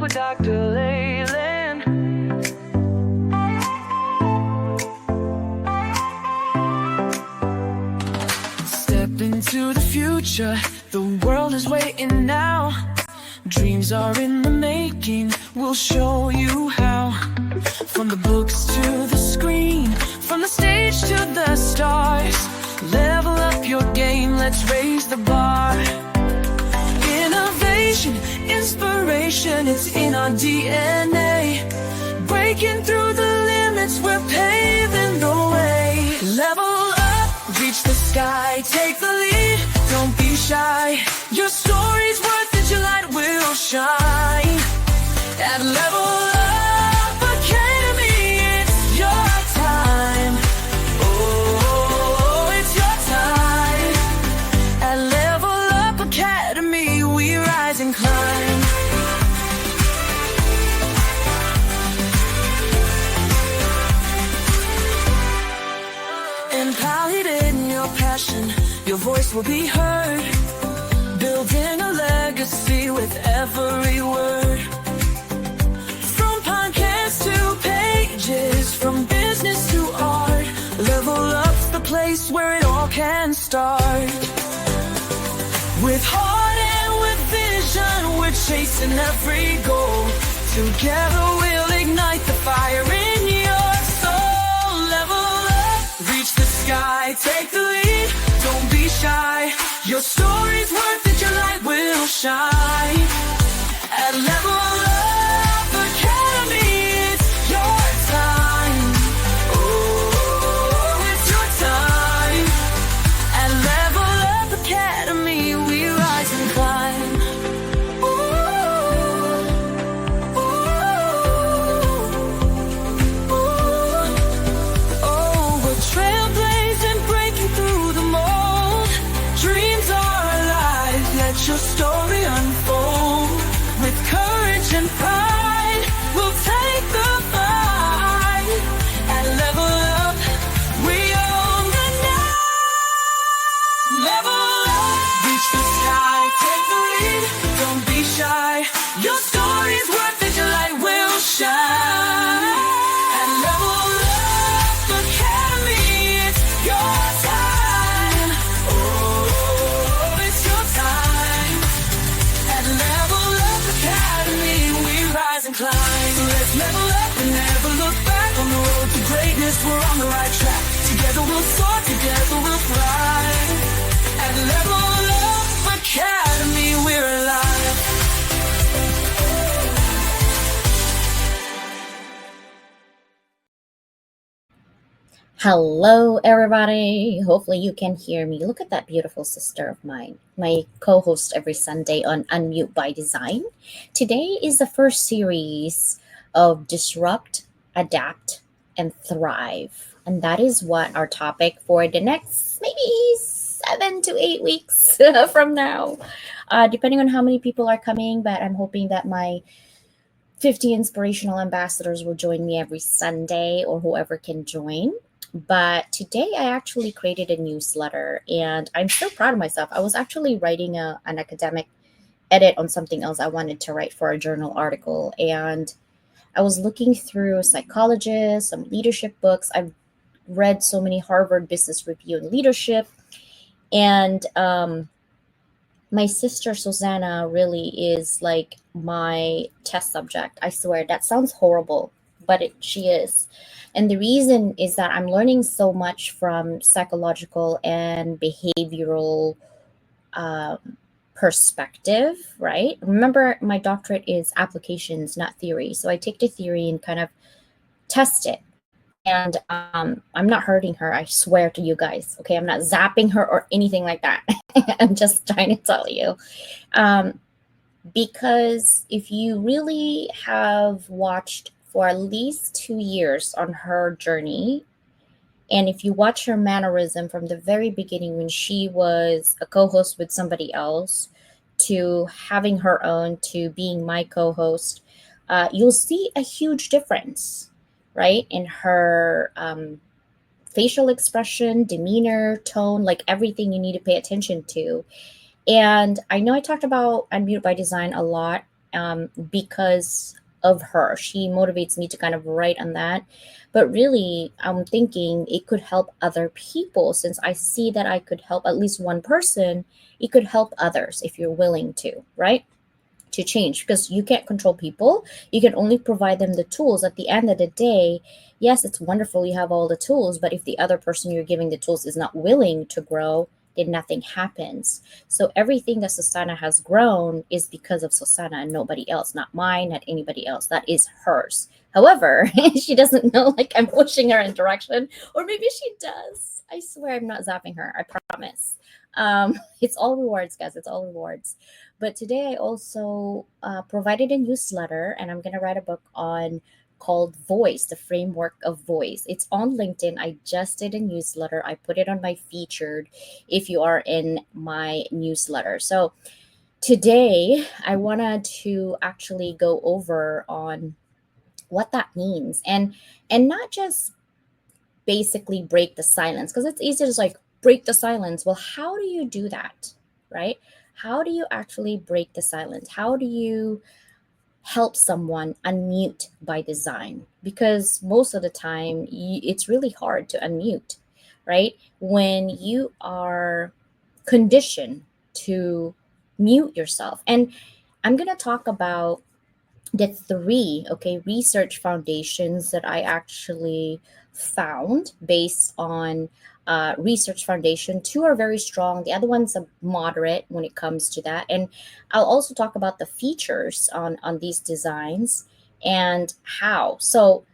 with Dr. Leyland. Step into the future, the world is waiting now. Dreams are in the making, we'll show you how. From the books to the screen, from the stage to the stars. Level up your game, let's raise the bar. Innovation, inspiration, it's in our DNA. Breaking through the limits, we're paving the way. Level up, reach the sky, take the lead, don't be shy. Your story's worth it, your light will shine. At Level Up Academy, it's your time. Oh, it's your time. At Level Up Academy, we rise and climb. Empowered in your passion, your voice will be heard. Building a legacy with every word. From podcasts to pages, from business to art. Level Up's the place where it all can start. With heart and with vision, we're chasing every goal. Together we'll ignite the fire in your soul. Level up, reach the sky, take the lead, don't be shy. Your story's worth it, your light will shine. At Level Up Academy, it's your time. Oh, it's your time. At Level Up Academy, we rise and climb. Oh, we're trailblazing, breaking through the mold. Dreams are alive, let your story unfold. With courage and pride, we'll take the fight. At Level Up, we own the night. Level up, reach the sky, take the lead, don't be shy. Your story's worth it, your light will shine. At Level Up Academy, it's your time. Oh, it's your time. At Level Up Academy, we rise and climb. So let's level up and never look back. On the road to greatness, we're on the right track. Together we'll soar, together we'll fly. At Level Up Academy, we're alive. Hello, everybody. Hopefully, you can hear me. Look at that beautiful sister of mine, my co host every Sunday on Unmute by Design. Today is the first series of Disrupt, Adapt, and Thrive. And that is what our topic for the next maybe 7 to 8 weeks from now, depending on how many people are coming. But I'm hoping that my 50 inspirational ambassadors will join me every Sunday, or whoever can join. But today I actually created a newsletter and I'm so proud of myself. I was actually writing an academic edit on something else I wanted to write for a journal article. And I was looking through psychologists, some leadership books. I've read so many Harvard Business Review and leadership. And my sister Susannah really is like my test subject. I swear, that sounds horrible, but she is. And the reason is that I'm learning so much from psychological and behavioral perspective, right? Remember, my doctorate is applications, not theory. So I take the theory and kind of test it. And I'm not hurting her, I swear to you guys. Okay, I'm not zapping her or anything like that. I'm just trying to tell you. Because if you really have watched for at least 2 years on her journey, and if you watch her mannerism from the very beginning when she was a co-host with somebody else to having her own to being my co-host, you'll see a huge difference, right? In her facial expression, demeanor, tone, like everything you need to pay attention to. And I know I talked about Unmute by Design a lot because of her. She motivates me to kind of write on that. But really, I'm thinking it could help other people since I see that I could help at least one person. It could help others if you're willing to, right? To change because you can't control people. You can only provide them the tools. At the end of the day, yes, it's wonderful you have all the tools, but if the other person you're giving the tools is not willing to grow, then nothing happens. So everything that Susannah has grown is because of Susannah and nobody else, not mine, not anybody else. That is hers. However, she doesn't know like I'm pushing her in direction, or maybe she does. I swear I'm not zapping her. I promise. It's all rewards, guys. It's all rewards. But today I also provided a newsletter, and I'm gonna write a book on called Voice, the framework of voice. It's on LinkedIn. I just did a newsletter. I put it on my featured if you are in my newsletter. So today I wanted to actually go over on what that means and not just basically break the silence because it's easy to just like break the silence. Well, how do you do that? Right? How do you actually break the silence? How do you help someone unmute by design? Because most of the time, it's really hard to unmute, right? When you are conditioned to mute yourself. And I'm going to talk about the three research foundations that I actually found based on research foundation. Two are very strong, the other one's a moderate when it comes to that. And I'll also talk about the features on these designs and how. So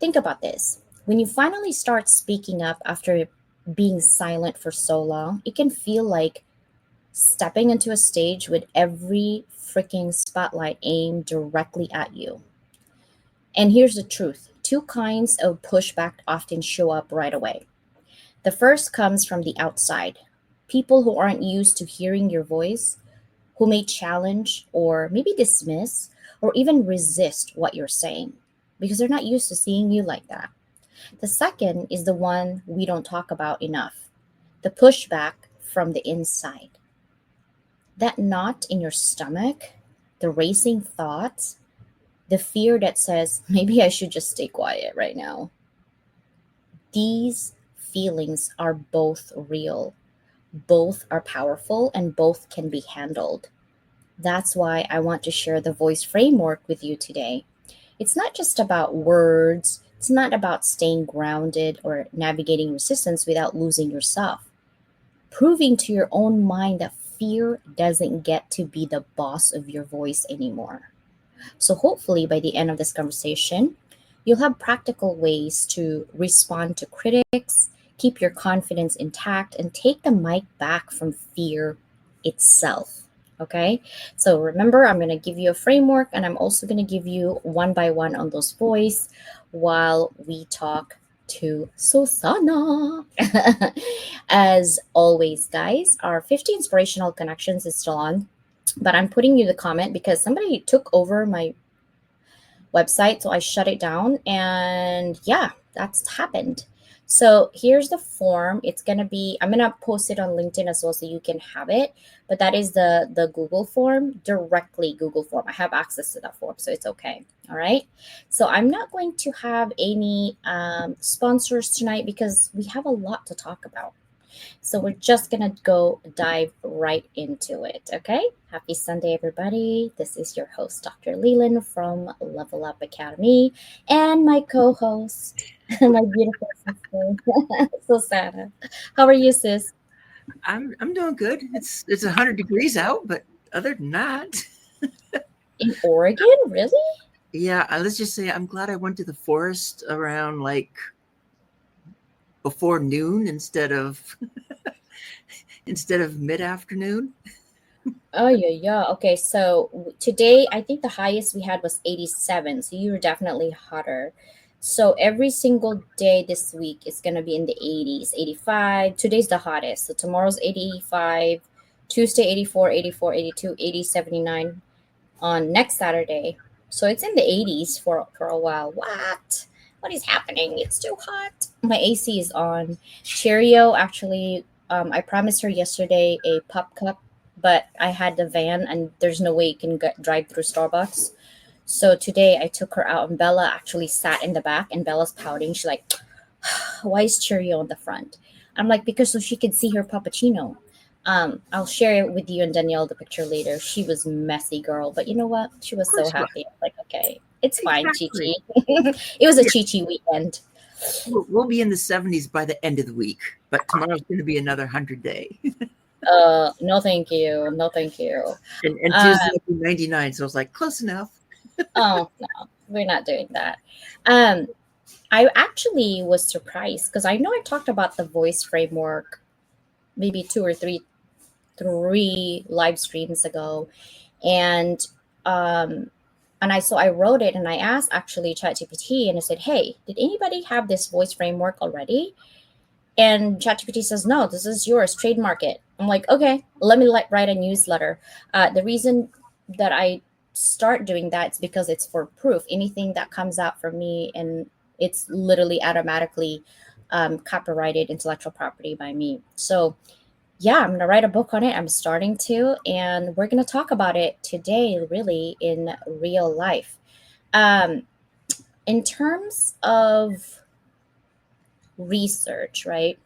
think about this: when you finally start speaking up after being silent for so long, it can feel like stepping into a stage with every freaking spotlight aimed directly at you. And here's the truth: two kinds of pushback often show up right away. The first comes from the outside, people who aren't used to hearing your voice, who may challenge or maybe dismiss or even resist what you're saying because they're not used to seeing you like that. The second is the one we don't talk about enough: the pushback from the inside. That knot in your stomach, the racing thoughts, the fear that says, maybe I should just stay quiet right now. These feelings are both real, both are powerful, and both can be handled. That's why I want to share the voice framework with you today. It's not just about words, it's not about staying grounded or navigating resistance without losing yourself. Proving to your own mind that fear doesn't get to be the boss of your voice anymore. So, hopefully, by the end of this conversation, you'll have practical ways to respond to critics, keep your confidence intact, and take the mic back from fear itself. Okay, so remember, I'm going to give you a framework and I'm also going to give you one by one on those voice while we talk to Susannah. As always, guys, our 50 inspirational connections is still on, but I'm putting you the comment because somebody took over my website, so I shut it down. And yeah, that's happened. So here's the form. It's gonna be, I'm gonna post it on LinkedIn as well so you can have it. But that is the Google form, directly Google form. I have access to that form, so it's okay. All right. So I'm not going to have any sponsors tonight because we have a lot to talk about. So we're just going to go dive right into it. Okay. Happy Sunday, everybody. This is your host, Dr. Leyland from Level Up Academy, and my co host, my beautiful sister, Susannah. How are you, sis? I'm doing good. It's 100 degrees out, but other than that, In Oregon? Really? yeah. Let's just say I'm glad I went to the forest around like before noon instead of mid afternoon. Oh, yeah, yeah. Okay, so today I think the highest we had was 87. So you were definitely hotter. So every single day this week is going to be in the 80s, 85. Today's the hottest. So tomorrow's 85, Tuesday 84, 84, 82, 80, 79 on next Saturday. So it's in the 80s for a while. What? What is happening? It's too hot. My AC is on. Cheerio, actually, I promised her yesterday a pup cup but I had the van and there's no way you can drive through Starbucks. So today I took her out and Bella actually sat in the back and Bella's pouting. She's like, why is Cheerio on the front? I'm like, because so she could see her puppuccino. I'll share it with you and Danielle the picture later. She was messy, girl, but you know what? She was Of so course not. happy. I'm like, okay, it's fine, Chi Exactly. Chi. It was a Yeah. Chi Chi weekend. We'll be in the 70s by the end of the week, but tomorrow's going to be another 100-day. No, thank you. No, thank you. And Uh, Tuesday will be 99. So I was like, close enough. oh no, we're not doing that. Um, I actually was surprised because I know I talked about the voice framework maybe two or three live streams ago, and um, I wrote it and I asked actually ChatGPT and I said, hey, did anybody have this voice framework already? And ChatGPT says, no, this is yours, trademark it. I'm like, okay, let me write a newsletter. The reason that I start doing that is because it's for proof. Anything that comes out from me, and it's literally automatically copyrighted intellectual property by me. So, yeah, I'm going to write a book on it. I'm starting to, and we're going to talk about it today, really, in real life. Um, in terms of research, right?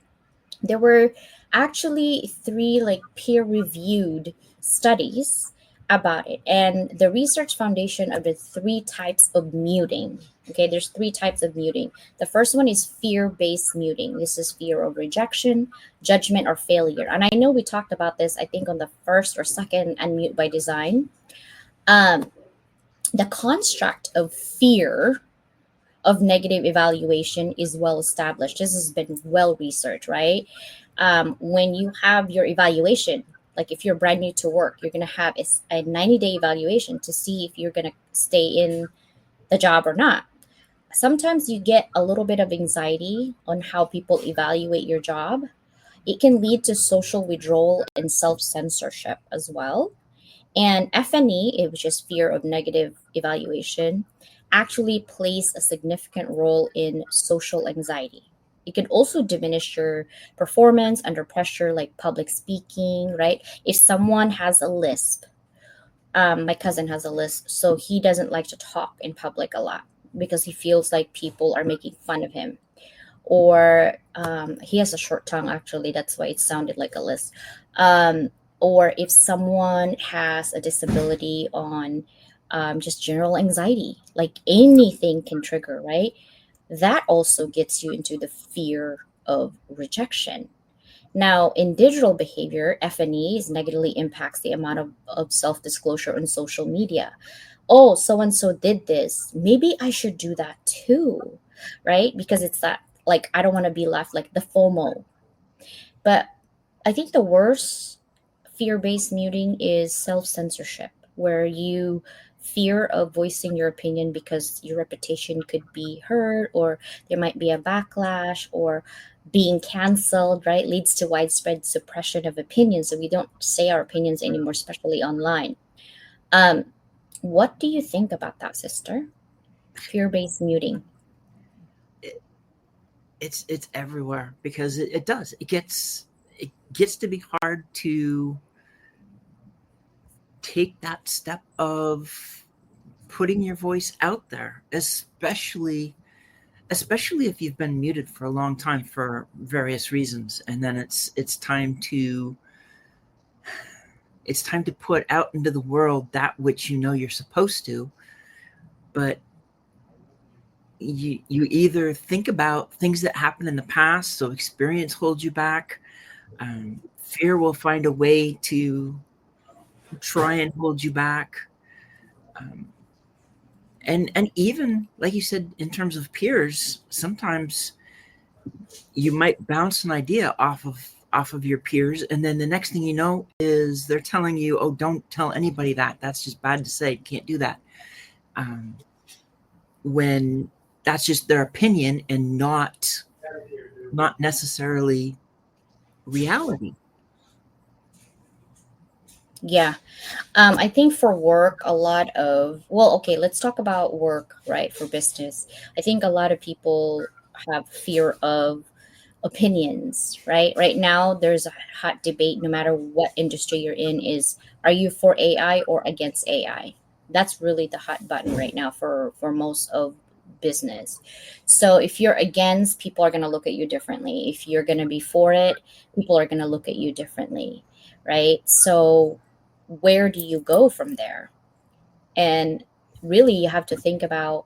There were actually three like peer reviewed studies about it, and the research foundation of the three types of muting. Okay, there's three types of muting. The first one is fear based muting. This is fear of rejection, judgment, or failure. And I know we talked about this, I think, on the first or second Unmute by Design. um, the construct of fear of negative evaluation is well established. This has been well researched, right? When you have your evaluation, like if you're brand new to work, you're going to have a 90-day evaluation to see if you're going to stay in the job or not. Sometimes you get a little bit of anxiety on how people evaluate your job. It can lead to social withdrawal and self censorship as well. And FNE, which is fear of negative evaluation, actually plays a significant role in social anxiety. It can also diminish your performance under pressure, like public speaking, right? If someone has a lisp, my cousin has a lisp, so he doesn't like to talk in public a lot because he feels like people are making fun of him. Or he has a short tongue, actually, that's why it sounded like a lisp. um, or if someone has a disability on just general anxiety, like anything can trigger, right? That also gets you into the fear of rejection. Now, in digital behavior, FNEs negatively impacts the amount of self-disclosure on social media. Oh, so and so did this. Maybe I should do that too, right? Because it's that, like, I don't want to be left, like the FOMO. But I think the worst fear-based muting is self-censorship, where you fear of voicing your opinion because your reputation could be hurt, or there might be a backlash, or being canceled, right? Leads to widespread suppression of opinions. So we don't say our opinions anymore, especially online. Um, what do you think about that, sister? Fear-based muting. It, it's everywhere because it does. It gets to be hard to take that step of putting your voice out there, especially if you've been muted for a long time for various reasons, and then it's time to put out into the world that which you know you're supposed to, but you either think about things that happened in the past, so experience holds you back. Fear will find a way to try and hold you back. um, and even like you said, in terms of peers, sometimes you might bounce an idea off of your peers, and then the next thing you know is they're telling you, oh, don't tell anybody that's just bad to say, you can't do that. um, when that's just their opinion and not necessarily reality. Yeah. I think for work, a lot of, well, okay, let's talk about work, right? For business. I think a lot of people have fear of opinions, right? Right now, there's a hot debate, no matter what industry you're in, is are you for AI or against AI? That's really the hot button right now for most of business. So if you're against, people are going to look at you differently. If you're going to be for it, people are going to look at you differently, right? So where do you go from there? And really, you have to think about,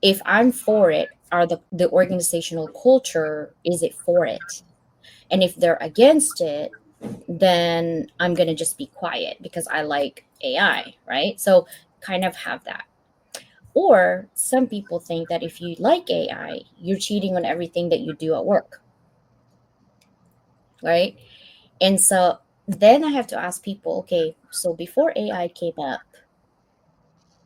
if I'm for it, are the organizational culture, is it for it? And if they're against it, then I'm going to just be quiet because I like AI, right? So kind of have that. Or some people think that if you like AI, you're cheating on everything that you do at work, right? And so then I have to ask people, okay, so before AI came up,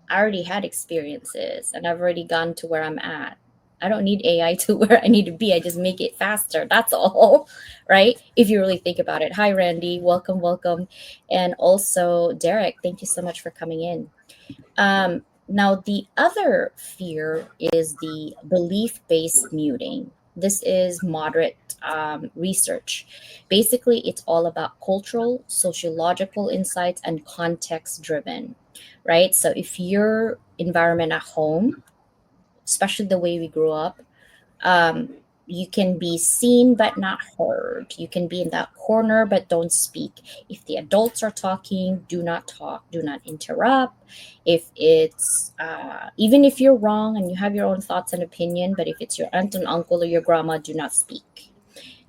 I already had experiences and I've already gone to where I'm at. I don't need AI to where I need to be. I just make it faster. That's all, right? If you really think about it. Hi, Randy. Welcome, welcome. And also, Derek, thank you so much for coming in. Now, the other fear is the belief based muting. This is moderate research. Basically, it's all about cultural, sociological insights, and context driven, right? So, if your environment at home, especially the way we grew up, um, you can be seen but not heard. You can be in that corner but don't speak. If the adults are talking, do not talk, do not interrupt. If it's even if you're wrong and you have your own thoughts and opinion, but if it's your aunt and uncle or your grandma, do not speak.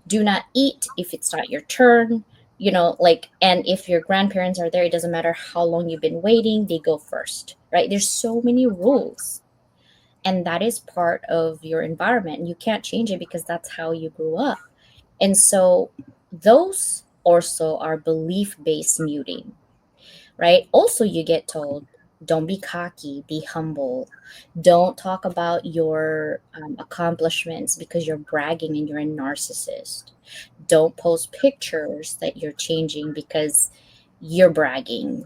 Do not eat if it's not your turn. Like, and if your grandparents are there, it doesn't matter how long you've been waiting, they go first, right? There's so many rules, and that is part of your environment, and you can't change it because that's how you grew up. And so those also are belief based muting, right? Also, you get told, don't be cocky, be humble. Don't talk about your accomplishments because you're bragging and you're a narcissist. Don't post pictures that you're changing because you're bragging.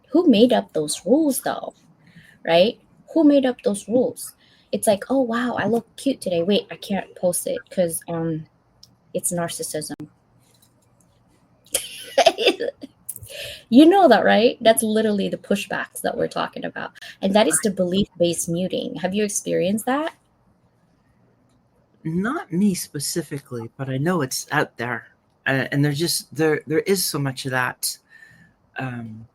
Who made up those rules, though? Right? Who made up those rules? It's like, oh wow, I look cute today. Wait, I can't post it because it's narcissism. You know that, right? That's literally the pushbacks that we're talking about. And that is the belief-based muting. Have you experienced that? Not me specifically, but I know it's out there, and there is so much of that. Um,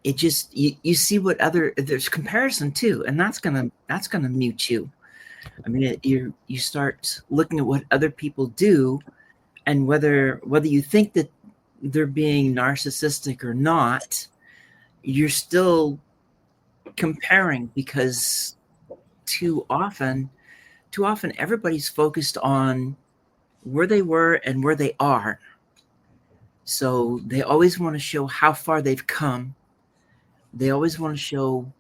it just you see what other there's comparison too, and that's gonna mute you. I mean, you start looking at what other people do, and whether you think that they're being narcissistic or not, you're still comparing, because too often everybody's focused on where they were and where they are. So they always want to show how far they've come. They always want to show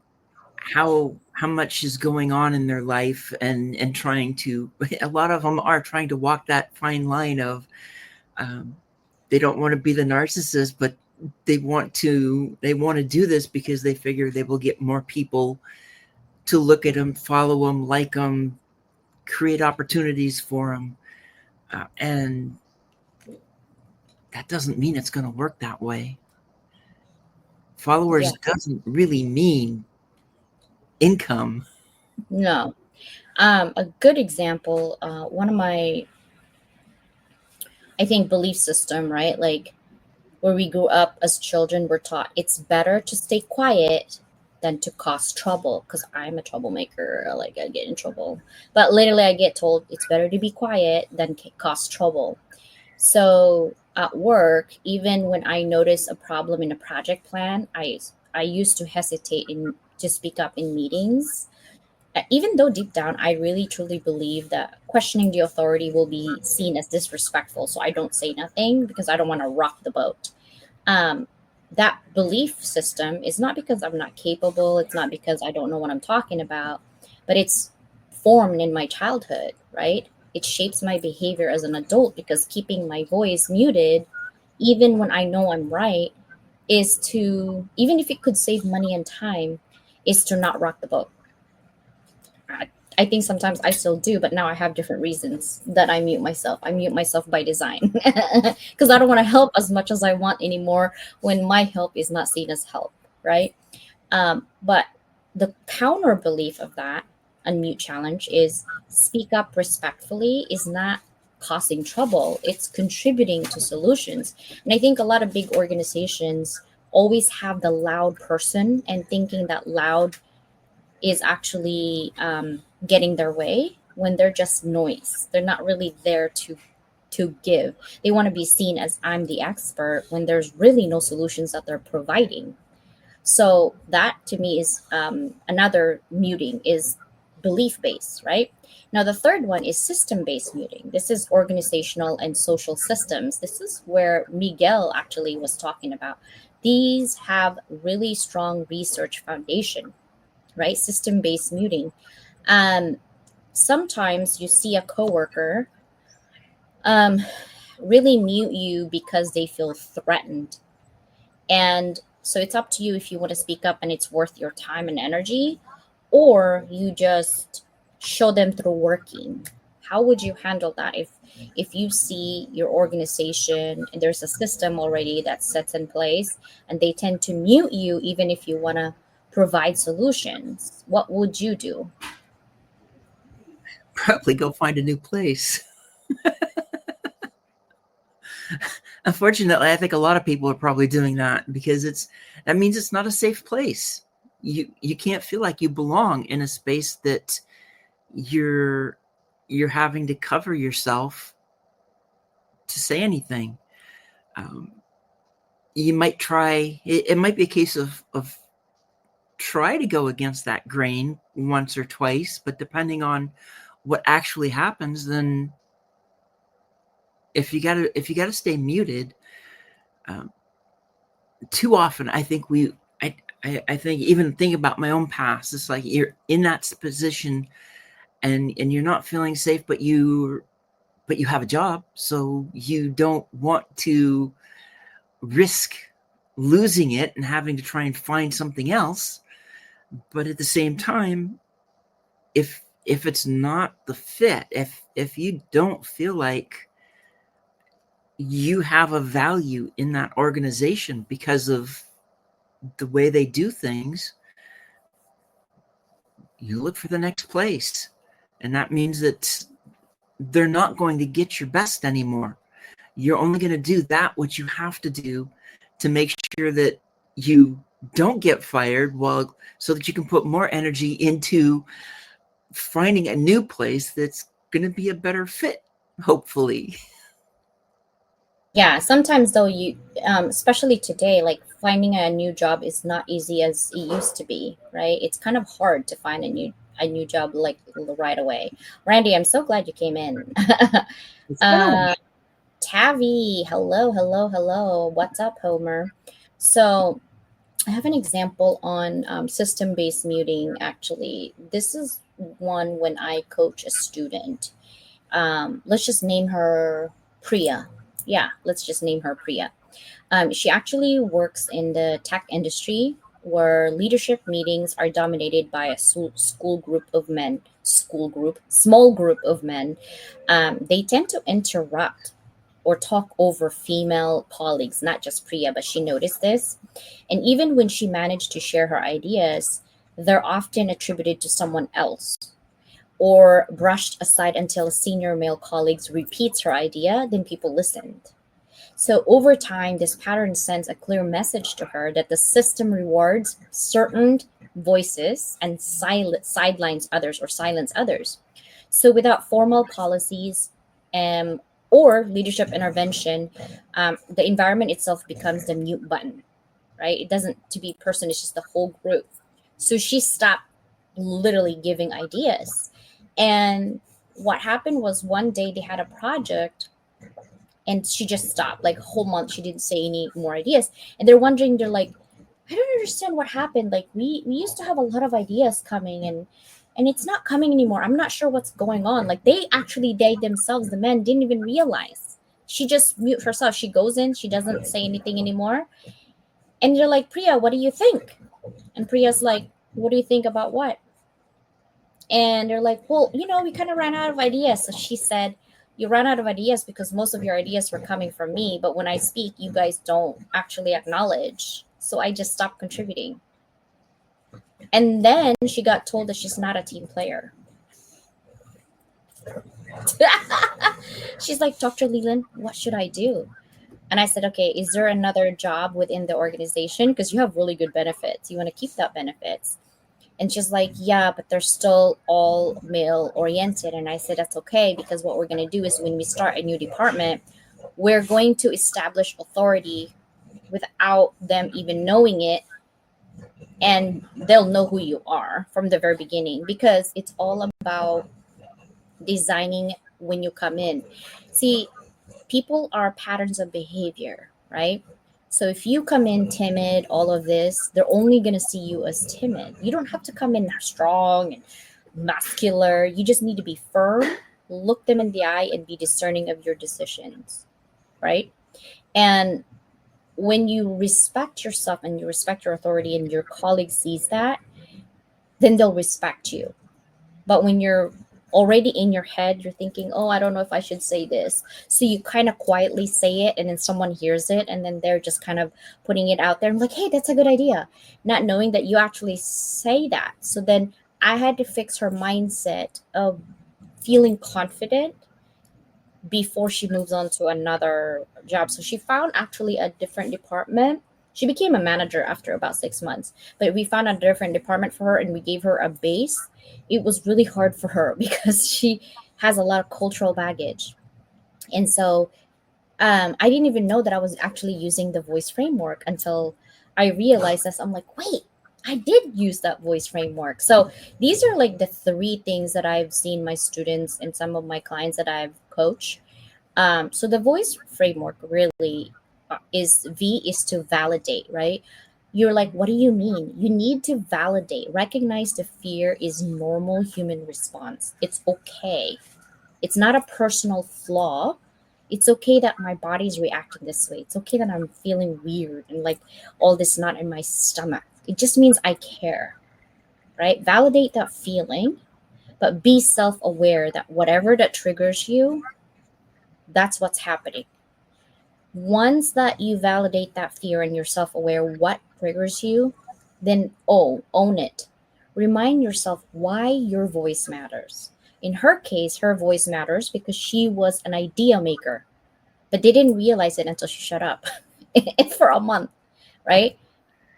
how much is going on in their life, and trying to a lot of them are trying to walk that fine line of um, they don't want to be the narcissist, but they want to do this because they figure they will get more people to look at them, follow them, like them, create opportunities for them, and that doesn't mean it's going to work that way. Yeah, Followers doesn't really mean income. no. A good example, one of my, I think, belief system, right? Like, where we grew up as children, we're taught it's better to stay quiet than to cause trouble, because I'm a troublemaker. Like, I get in trouble. But literally, I get told it's better to be quiet than cause trouble. So at work, even when I notice a problem in a project plan, I used to hesitate to speak up in meetings. Even though deep down I really truly believe that questioning the authority will be seen as disrespectful, so I don't say nothing because I don't want to rock the boat. um, that belief system is not because I'm not capable, it's not because I don't know what I'm talking about, but it's formed in my childhood, right? It shapes my behavior as an adult because keeping my voice muted, even when I know I'm right, is to, even if it could save money and time, is to not rock the boat. I, I think sometimes I still do, but now I have different reasons that I mute myself. I mute myself by design because I don't want to help as much as I want anymore when my help is not seen as help, right? But the counter belief of that unmute challenge is speak up respectfully is not causing trouble, it's contributing to solutions. And I think a lot of big organizations always have the loud person and thinking that loud is actually getting their way when they're just noise. They're not really there to give. They want to be seen as I'm the expert when there's really no solutions that they're providing. So that to me is another muting is belief based, right? Now the third one is system based muting. This is organizational and social systems. This is where Miguel actually was talking about. These have really strong research foundation, right? System based muting. Um, Sometimes you see a coworker um, really mute you because they feel threatened. And so it's up to you if you want to speak up and it's worth your time and energy, or you just show them through working. How would you handle that if you see your organization and there's a system already that's set in place and they tend to mute you even if you want to provide solutions? What would you do? Probably go find a new place. Unfortunately, I think a lot of people are probably doing that because that means it's not a safe place. You can't feel like you belong in a space that you're having to cover yourself to say anything. You might try. It might be a case of try to go against that grain once or twice, but depending on what actually happens, then if you gotta stay muted, too often I think I think even think about my own past. It's like you're in that position and you're not feeling safe, but you have a job, so you don't want to risk losing it and having to try and find something else. But at the same time, if it's not the fit, if you don't feel like you have a value in that organization because of the way they do things, you look for the next place. And that means that they're not going to get your best anymore. You're only going to do that what you have to do to make sure that you don't get fired, so that you can put more energy into finding a new place that's going to be a better fit, hopefully. Yeah, sometimes though you especially today, like finding a new job is not easy as it used to be, right? It's kind of hard to find a new job like right away. Randy, I'm so glad you came in. Well, Tavi, hello, hello, hello. What's up, Homer? So I have an example on system-based muting. Actually, this is one when I coach a student. Let's just name her Priya. Yeah, let's just name her Priya. She actually works in the tech industry where leadership meetings are dominated by a school group of men, small group of men. They tend to interrupt or talk over female colleagues, not just Priya, but she noticed this. And even when she managed to share her ideas, they're often attributed to someone else or brushed aside until a senior male colleague repeats her idea, then people listened. So over time, this pattern sends a clear message to her that the system rewards certain voices and sidelines others or silence others. So without formal policies um, or leadership intervention, the environment itself becomes the mute button, right? It doesn't to be person, it's just the whole group. So she stopped literally giving ideas. And what happened was one day they had a project and she just stopped. Like a whole month, she didn't say any more ideas. And they're wondering, they're like, I don't understand what happened. Like we used to have a lot of ideas coming and it's not coming anymore. I'm not sure what's going on. Like they themselves, the men didn't even realize. She just mute herself. She goes in, she doesn't say anything anymore. And they're like, Priya, what do you think? And Priya's like, what do you think about what? And they're like, well, we kind of ran out of ideas. So she said, you ran out of ideas because most of your ideas were coming from me. But when I speak, you guys don't actually acknowledge. So I just stopped contributing. And then she got told that she's not a team player. She's like, Dr. Leland, what should I do? And I said, okay, is there another job within the organization? Because you have really good benefits. You want to keep that benefits. And she's like, yeah, but they're still all male oriented. And I said, that's okay, because what we're going to do is when we start a new department, we're going to establish authority without them even knowing it. And they'll know who you are from the very beginning, because it's all about designing when you come in. See, people are patterns of behavior, right? So if you come in timid, all of this, they're only going to see you as timid. You don't have to come in strong and muscular. You just need to be firm, look them in the eye, and be discerning of your decisions, right? And when you respect yourself and you respect your authority and your colleague sees that, then they'll respect you. But when you're already in your head, you're thinking, oh, I don't know if I should say this. So you kind of quietly say it, and then someone hears it, and then they're just kind of putting it out there. I'm like, hey, that's a good idea. Not knowing that you actually say that. So then I had to fix her mindset of feeling confident before she moves on to another job. So she found actually a different department. She became a manager after about 6 months, but we found a different department for her and we gave her a base. It was really hard for her because she has a lot of cultural baggage. And so I didn't even know that I was actually using the voice framework until I realized this. I'm like, wait, I did use that voice framework. So these are like the three things that I've seen my students and some of my clients that I've coached. So the voice framework really is to validate, right? You're like, what do you mean? You need to validate, recognize the fear is normal human response. It's okay. It's not a personal flaw. It's okay that my body's reacting this way. It's okay that I'm feeling weird and like all this knot in my stomach. It just means I care, right? Validate that feeling, but be self aware that whatever that triggers you, that's what's happening. Once that you validate that fear and you're self aware what triggers you, then own it. Remind yourself why your voice matters. In her case, her voice matters because she was an idea maker, but they didn't realize it until she shut up for a month, right?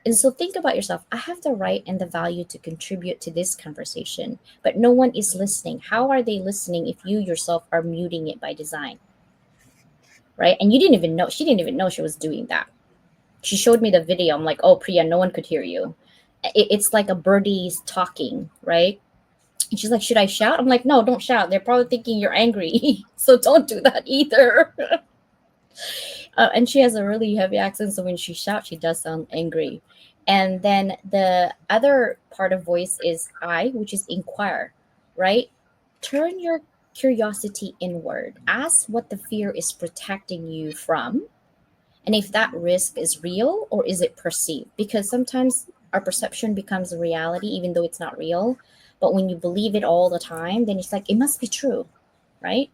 And so think about yourself. I have the right and the value to contribute to this conversation, but no one is listening. How are they listening if you yourself are muting it by design? Right? And you didn't even know, she didn't even know she was doing that. She showed me the video. I'm like, oh, Priya, no one could hear you. It's like a birdie's talking, right? And she's like, should I shout? I'm like, no, don't shout. They're probably thinking you're angry. So don't do that either. And she has a really heavy accent. So when she shouts, she does sound angry. And then the other part of voice is I, which is inquire, right? Turn your curiosity inward. Ask what the fear is protecting you from, and if that risk is real or is it perceived. Because sometimes our perception becomes a reality even though it's not real, but when you believe it all the time, then it's like it must be true, right?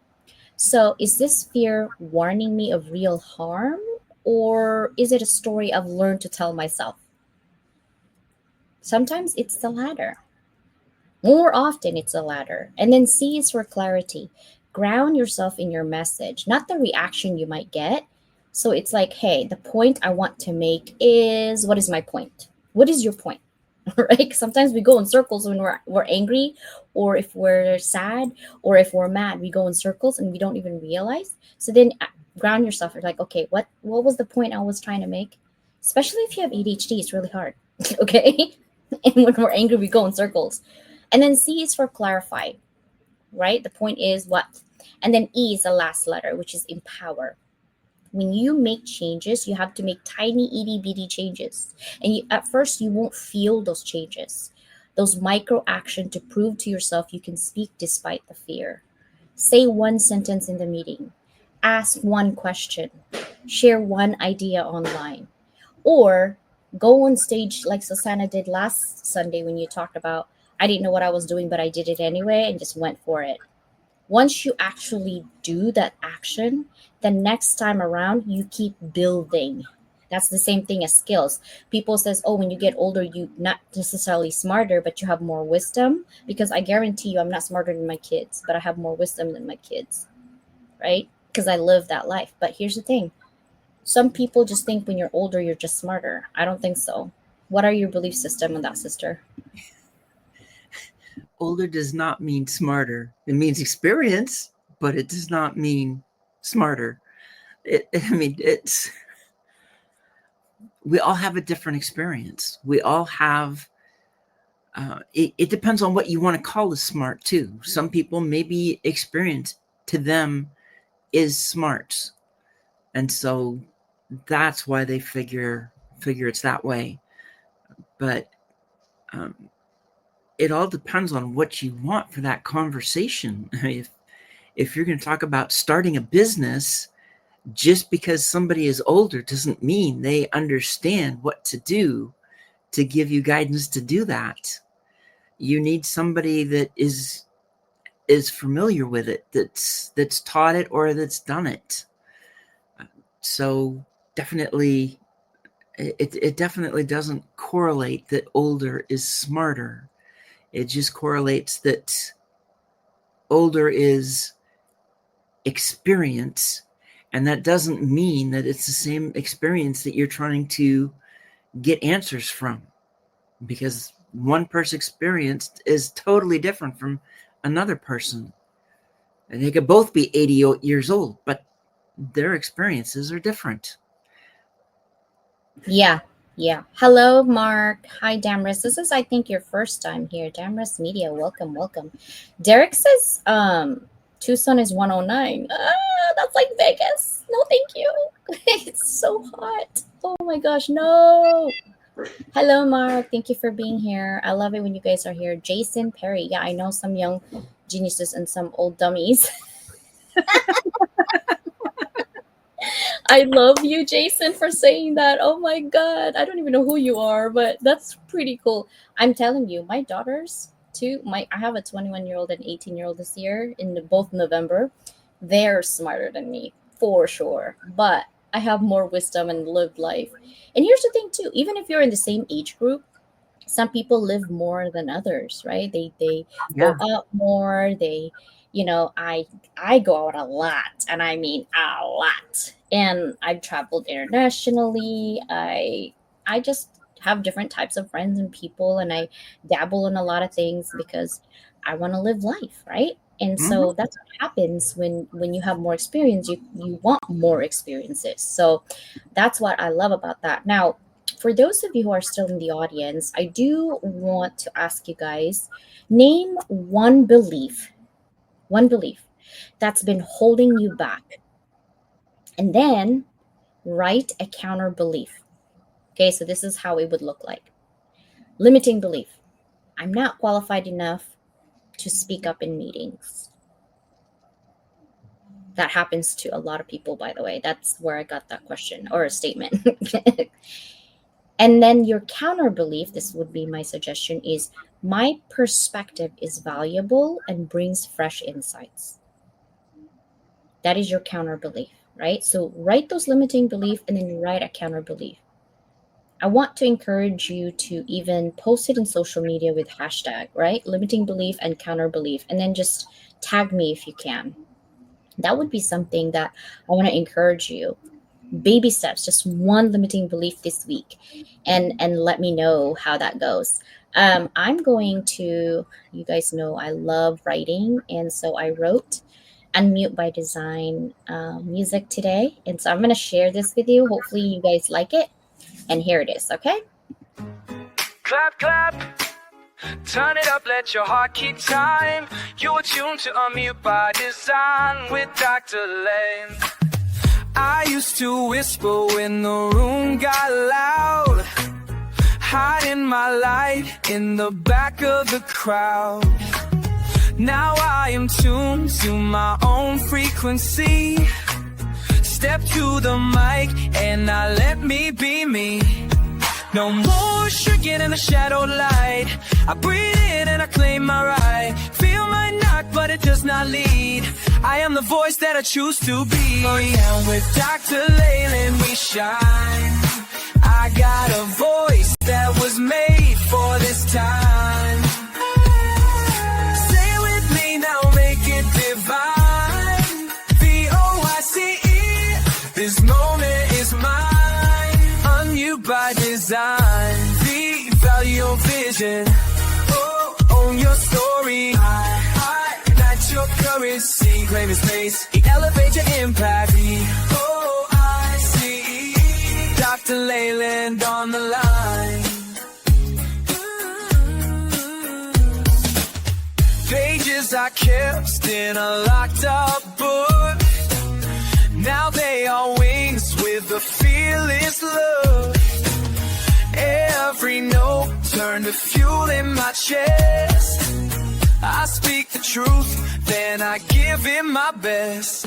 So is this fear warning me of real harm, or is it a story I've learned to tell myself? Sometimes it's the latter. More often, it's the latter. And then C is for clarity. Ground yourself in your message, not the reaction you might get. So it's like, hey, the point I want to make is, what is my point? What is your point? Right? Sometimes we go in circles when we're angry, or if we're sad, or if we're mad, we go in circles and we don't even realize. So then ground yourself. You're like, okay, what was the point I was trying to make? Especially if you have ADHD, it's really hard. Okay? And when we're angry, we go in circles. And then C is for clarify, right? The point is what? And then E is the last letter, which is empower. When you make changes, you have to make tiny, itty bitty changes. And at first, you won't feel those changes, those micro action to prove to yourself you can speak despite the fear. Say one sentence in the meeting, ask one question, share one idea online, or go on stage like Susannah did last Sunday when you talked about I didn't know what I was doing, but I did it anyway and just went for it. Once you actually do that action, the next time around you keep building. That's the same thing as skills. People says, oh, when you get older, you not necessarily smarter, but you have more wisdom. Because I guarantee you I'm not smarter than my kids, but I have more wisdom than my kids, right? Because I live that life. But here's the thing. Some people just think when you're older, you're just smarter. I don't think so. What are your belief system on that, sister? Older does not mean smarter. It means experience, but it does not mean smarter. We all have a different experience. We all have, it depends on what you want to call as smart too. Some people, maybe experience to them is smart. And so that's why they figure it's that way. But it all depends on what you want for that conversation. If you're going to talk about starting a business, just because somebody is older doesn't mean they understand what to do to give you guidance to do that. You need somebody that is familiar with it, that's taught it or that's done it. So definitely, it definitely doesn't correlate that older is smarter. It just correlates that older is experience, and that doesn't mean that it's the same experience that you're trying to get answers from, because one person's experience is totally different from another person. And they could both be 80 years old, but their experiences are different. Yeah. Hello, Mark. Hi, Damris. This is, I think, your first time here. Damris Media, welcome. Derek says Tucson is 109. That's like Vegas. No, thank you. It's so hot. Oh my gosh, no. Hello, Mark. Thank you for being here. I love it when you guys are here. Jason Perry. Yeah, I know some young geniuses and some old dummies. I love you, Jason, for saying that. Oh my God. I don't even know who you are, but that's pretty cool. I'm telling you, my daughters too, I have a 21-year-old and 18-year-old this year in both November. They're smarter than me for sure, but I have more wisdom and lived life. And here's the thing too, even if you're in the same age group, some people live more than others, right? They go out more. They, I go out a lot, and I mean a lot. And I've traveled internationally. I just have different types of friends and people, and I dabble in a lot of things because I want to live life, right? And so that's what happens when you have more experience. You want more experiences. So that's what I love about that. Now, for those of you who are still in the audience, I do want to ask you guys, name one belief that's been holding you back. And then write a counter belief. Okay, so this is how it would look like. Limiting belief. I'm not qualified enough to speak up in meetings. That happens to a lot of people, by the way. That's where I got that question or a statement. And then your counter belief, this would be my suggestion, is my perspective is valuable and brings fresh insights. That is your counter belief, right? So write those limiting beliefs and then write a counter belief. I want to encourage you to even post it in social media with hashtag, right? Limiting belief and counter belief, and then just tag me if you can. That would be something that I want to encourage you. Baby steps, just one limiting belief this week, and let me know how that goes. I'm going to, you guys know I love writing, and so I wrote Unmute by Design music today, and so I'm going to share this with you. Hopefully you guys like it, and here it is, okay? Clap, clap, turn it up, let your heart keep time. You're tuned to Unmute by Design with Dr. Leyland. I used to whisper when the room got loud, hiding my light in the back of the crowd. Now I am tuned to my own frequency. Step to the mic and now let me be me. No more shrinking in the shadow light. I breathe in and I claim my right. Feel my knock, but it does not lead. I am the voice that I choose to be. And with Dr. Leyland we shine. I got a voice that was made for this time. Say it with me now, make it divine. VOICE, this moment is mine. Unmute by design. Value your vision. Own your story. Ignite your courage. See, claim your space. Elevate your impact. VOICE. Dr. Leyland on the line. Pages I kept in a locked up book. Now they are wings with a fearless look. Every note turned to fuel in my chest. I speak the truth, then I give it my best.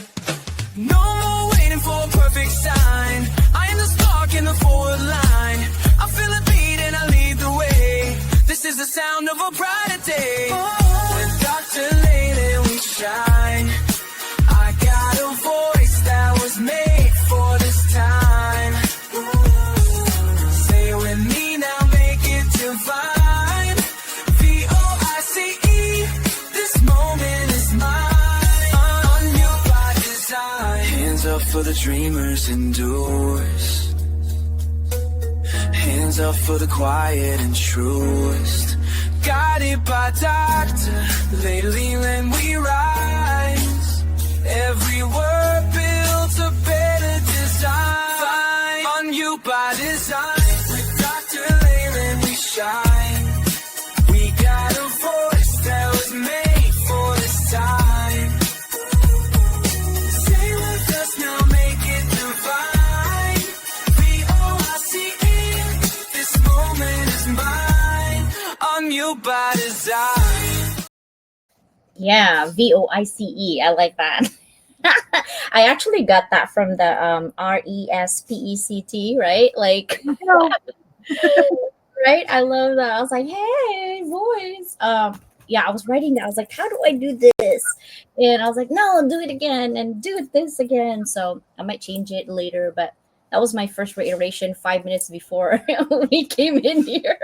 No more waiting for a perfect sign. I am the spark in the forward line. I feel a beat and I lead the way. This is the sound of a brighter day. With Dr. Leyland we shine. I got a voice that was made for this time. Say it with me now, make it divine. VOICE, this moment is mine. Unmute by design. Hands up for the dreamers and doers. Hands up for the quiet and truest. Guided by Dr. Leyland we rise. Every word builds a better design. Unmute by design. With Dr. Leyland we shine. We got a voice that was made for this time. Stay with us now, make it divine. VOICE, this moment is mine. Unmute by design. Yeah, VOICE. I like that. I actually got that from the RESPECT, right? Like, right? I love that. I was like, hey, voice. Yeah, I was writing that. I was like, how do I do this? And I was like, no, do it again and do it this again. So I might change it later, but that was my first reiteration 5 minutes before we came in here.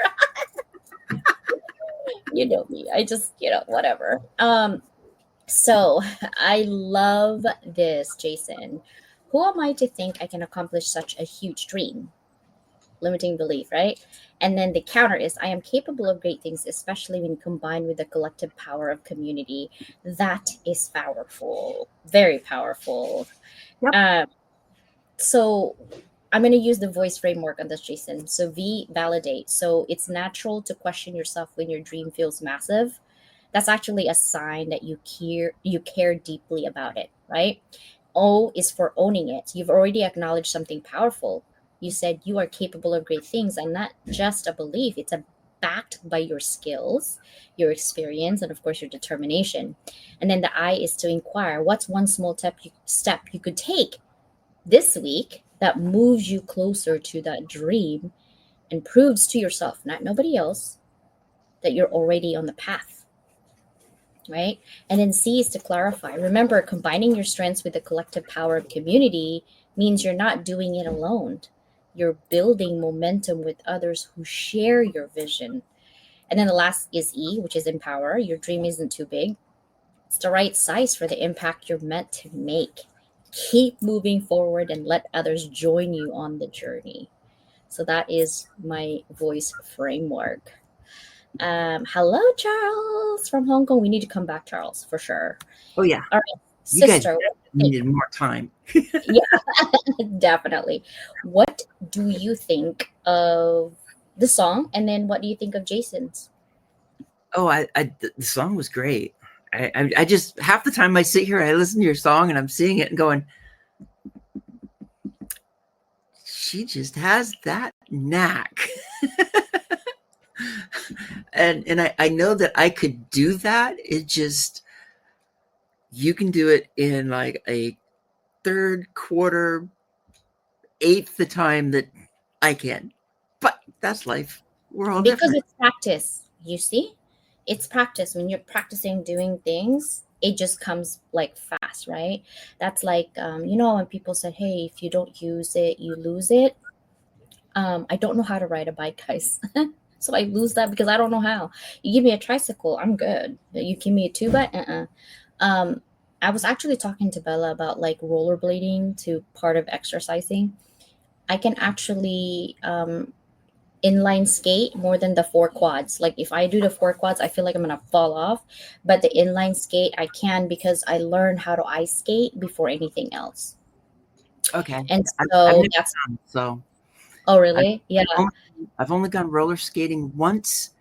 You know me. I just, whatever. So I love this, Jason. Who am I to think I can accomplish such a huge dream? Limiting belief, right? And then the counter is I am capable of great things, especially when combined with the collective power of community. That is powerful, very powerful. Yep. So I'm going to use the voice framework on this, Jason. So V, validate. So it's natural to question yourself when your dream feels massive. That's actually a sign that you care deeply about it, right? O is for owning it. You've already acknowledged something powerful. You said you are capable of great things, and not just a belief. It's backed by your skills, your experience, and of course your determination. And then the I is to inquire, what's one small step you could take this week that moves you closer to that dream and proves to yourself, not nobody else, that you're already on the path, right? And then C is to clarify. Remember, combining your strengths with the collective power of community means you're not doing it alone. You're building momentum with others who share your vision. And then the last is E, which is empower. Your dream isn't too big. It's the right size for the impact you're meant to make. Keep moving forward and let others join you on the journey. So that is my voice framework. Hello, Charles from Hong Kong. We need to come back, Charles, for sure. Oh, yeah. All right, You guys sister. needed more time. Yeah, definitely. What do you think of the song? And then what do you think of Jason's? Oh, the song was great. I just, half the time I sit here, I listen to your song and I'm seeing it and going, she just has that knack. and I know that I could do that. It just, you can do it in like a third, quarter, eighth the time that I can. But that's life. We're all Because different. it's practice, you see? It's practice. When you're practicing doing things, it just comes like fast, right? That's like, when people say, hey, if you don't use it, you lose it. I don't know how to ride a bike, guys. So I lose that because I don't know how. You give me a tricycle, I'm good. But you give me a two by, um, I was actually talking to Bella about like rollerblading to part of exercising. I can actually inline skate more than the four quads. Like if I do the four quads, I feel like I'm gonna fall off. But the inline skate, I can because I learned how to ice skate before anything else. Okay. And I've so never that's, done, so oh I've really? Yeah. only, I've only gone roller skating once,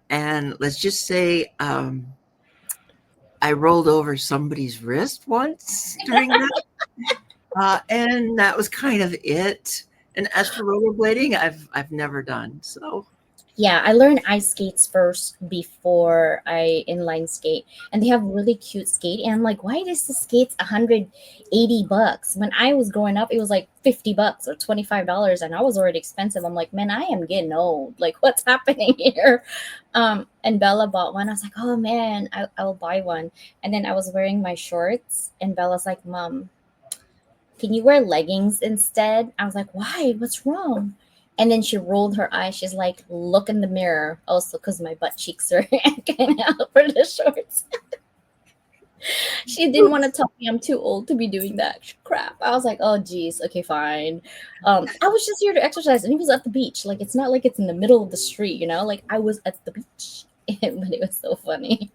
and let's just say I rolled over somebody's wrist once during that, and that was kind of it. And as for rollerblading, I've never done so. Yeah, I learned ice skates first before I inline skate, and they have really cute skate. And I'm like, why is the skates $180? When I was growing up, it was like $50 or $25, and I was already expensive. I'm like, man, I am getting old. Like, what's happening here? And Bella bought one. I was like, oh man, I'll buy one. And then I was wearing my shorts, and Bella's like, Mom, can you wear leggings instead? I was like, why? What's wrong? And then she rolled her eyes. She's like, look in the mirror. Also, because my butt cheeks are hanging out for the shorts. She didn't want to tell me I'm too old to be doing that crap. I was like, oh, geez. Okay, fine. I was just here to exercise. And he was at the beach. Like, it's not like it's in the middle of the street, Like, I was at the beach. But it was so funny.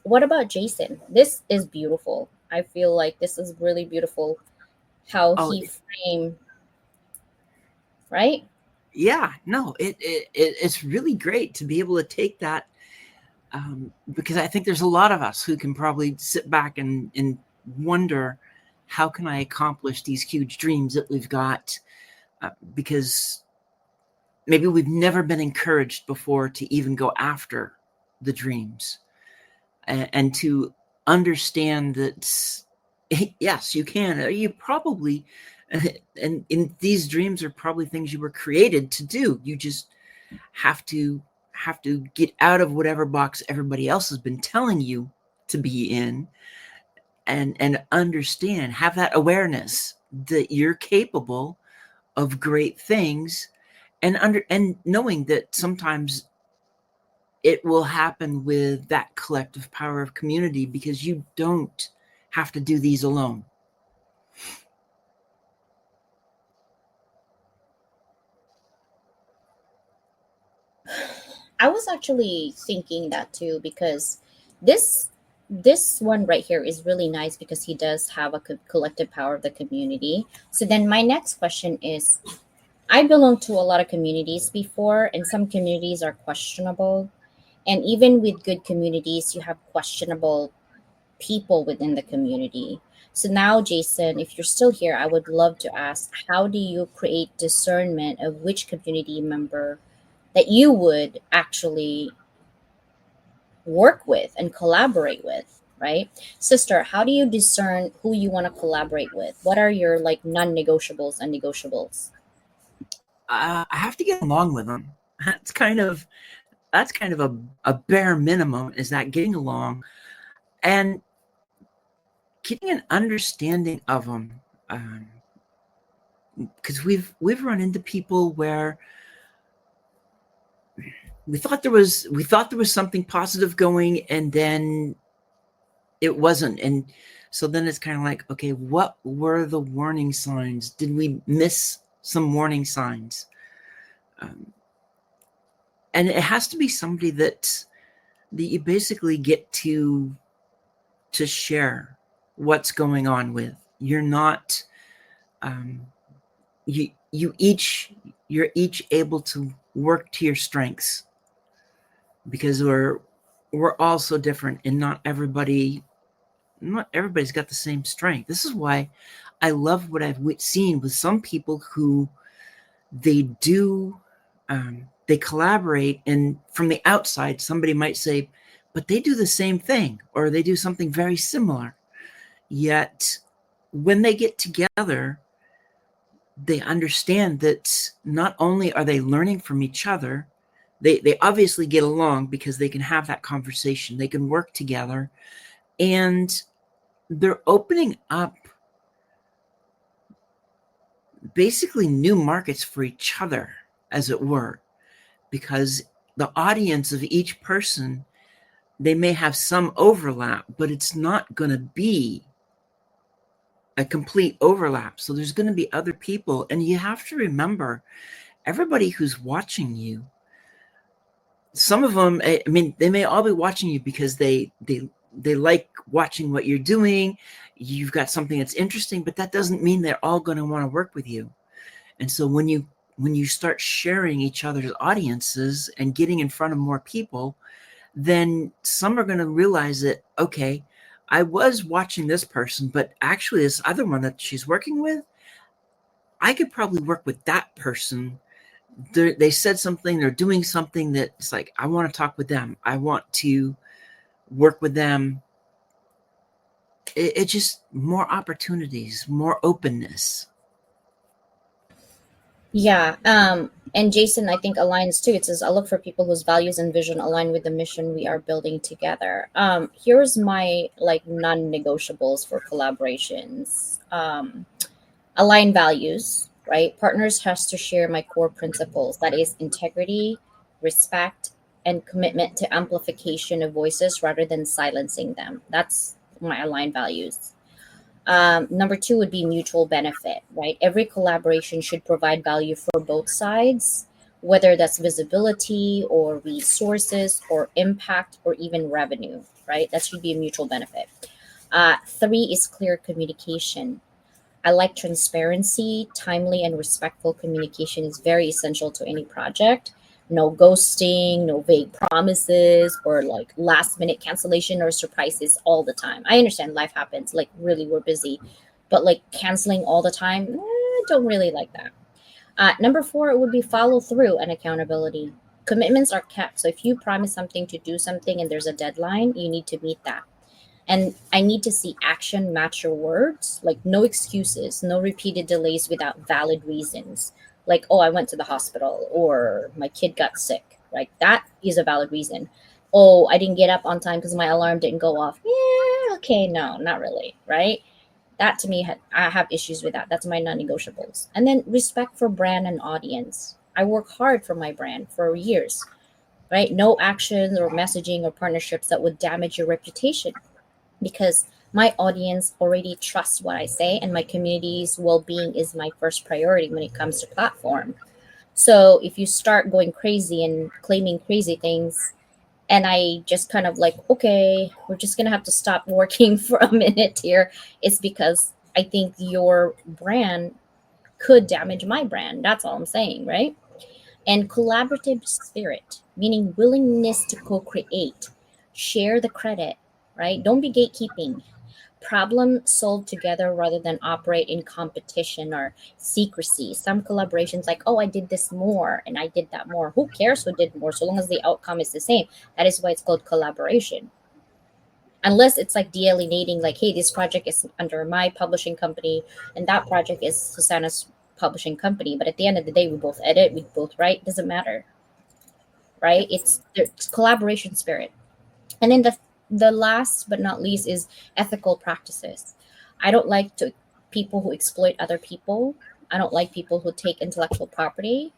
What about Jason? This is beautiful. I feel like this is really beautiful how Oh, he framed, right? yeah, no, it's really great to be able to take that, because I think there's a lot of us who can probably sit back and wonder, how can I accomplish these huge dreams that we've got? Because maybe we've never been encouraged before to even go after the dreams, and to understand that yes, you can. You probably, and in these dreams are probably things you were created to do. You just have to get out of whatever box everybody else has been telling you to be in, and understand, have that awareness that you're capable of great things, and knowing that sometimes it will happen with that collective power of community, because you don't have to do these alone. I was actually thinking that too because this one right here is really nice because he does have a collective power of the community. So then my next question is, I belong to a lot of communities before, and some communities are questionable. And even with good communities, you have questionable people within the community. So now, Jason, if you're still here, I would love to ask, how do you create discernment of which community member that you would actually work with and collaborate with, right? Sister, how do you discern who you want to collaborate with? What are your like non-negotiables and negotiables? I have to get along with them. That's kind of a bare minimum, is that getting along and getting an understanding of them. Because we've run into people where we thought there was something positive going, and then it wasn't. And so then it's kind of like, okay, what were the warning signs? Did we miss some warning signs? And it has to be somebody that you basically get to share what's going on with. You're not, you're each able to work to your strengths, because we're all so different, and not everybody's got the same strength. This is why I love what I've seen with some people who they do, they collaborate, and from the outside, somebody might say, but they do the same thing, or they do something very similar. Yet when they get together, they understand that not only are they learning from each other, they obviously get along because they can have that conversation, they can work together, and they're opening up basically new markets for each other, as it were, because the audience of each person, they may have some overlap, but it's not going to be a complete overlap. So there's going to be other people, and you have to remember everybody who's watching you. Some of them, I mean, they may all be watching you because they like watching what you're doing. You've got something that's interesting, but that doesn't mean they're all going to want to work with you. And so when you start sharing each other's audiences and getting in front of more people, then some are going to realize that, okay, I was watching this person, but actually this other one that she's working with, I could probably work with that person. They said something, they're doing something that's like, I want to talk with them. I want to work with them. It just more opportunities, more openness. Yeah. And Jason, I think, aligns too. It says, I look for people whose values and vision align with the mission we are building together. Here's my like non-negotiables for collaborations. Align values, right? Partners has to share my core principles. That is integrity, respect, and commitment to amplification of voices rather than silencing them. That's my aligned values. Number two would be mutual benefit, right? Every collaboration should provide value for both sides, whether that's visibility or resources or impact or even revenue, right? That should be a mutual benefit. Three is clear communication. I like transparency, timely and respectful communication is very essential to any project. No ghosting, no vague promises, or like last minute cancellation or surprises all the time. I understand life happens, like really we're busy, but like canceling all the time, don't really like that. Number four, it would be follow through and accountability. Commitments are kept. So if you promise something to do something and there's a deadline, you need to meet that. And I need to see action match your words, like no excuses, no repeated delays without valid reasons. Like, oh, I went to the hospital or my kid got sick. Right? That is a valid reason. Oh, I didn't get up on time because my alarm didn't go off. Yeah, okay, no, not really. Right? That to me, I have issues with that. That's my non negotiables. And then respect for brand and audience. I work hard for my brand for years, right? No actions or messaging or partnerships that would damage your reputation because my audience already trusts what I say and my community's well-being is my first priority when it comes to platform. So if you start going crazy and claiming crazy things and I just kind of like, okay, we're just going to have to stop working for a minute here, it's because I think your brand could damage my brand. That's all I'm saying, right? And collaborative spirit, meaning willingness to co-create, share the credit, right? Don't be gatekeeping. Problem solve together rather than operate in competition or secrecy. Some collaborations like, oh, I did this more and I did that more. Who cares who did more so long as the outcome is the same? That is why it's called collaboration. Unless it's like de-alienating, like, hey, this project is under my publishing company and that project is Susannah's publishing company. But at the end of the day, we both edit, we both write, doesn't matter, right? It's collaboration spirit. And then the last but not least is ethical practices. I don't like to people who exploit other people. I don't like people who take intellectual property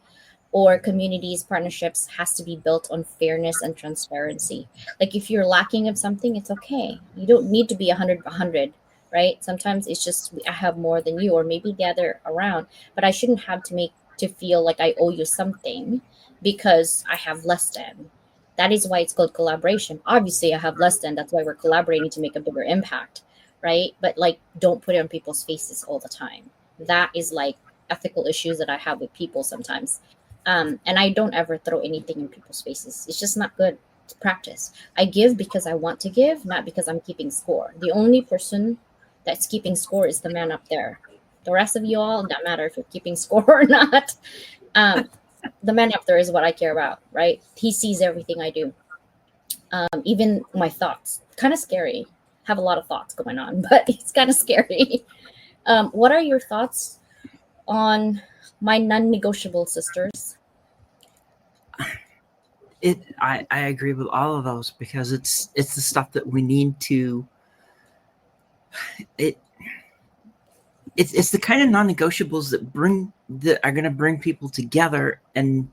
or communities partnerships has to be built on fairness and transparency. Like if you're lacking of something, it's okay. You don't need to be 100, right? Sometimes it's just I have more than you or maybe the other around, but I shouldn't have to make to feel like I owe you something because I have less than. That is why it's called collaboration. Obviously I have less than, that's why we're collaborating to make a bigger impact, right? But like don't put it on people's faces all the time. That is like ethical issues that I have with people sometimes. And I don't ever throw anything in people's faces. It's just not good to practice. I give because I want to give, not because I'm keeping score. The only person that's keeping score is the man up there. The rest of you all, don't matter if you're keeping score or not. Um, the man up there is what I care about, right? He sees everything I do, even my thoughts. Kind of scary. Have a lot of thoughts going on, but it's kind of scary. What are your thoughts on my non-negotiable sisters. I agree with all of those, because it's the stuff that we need to it it's the kind of non-negotiables that are going to bring people together, and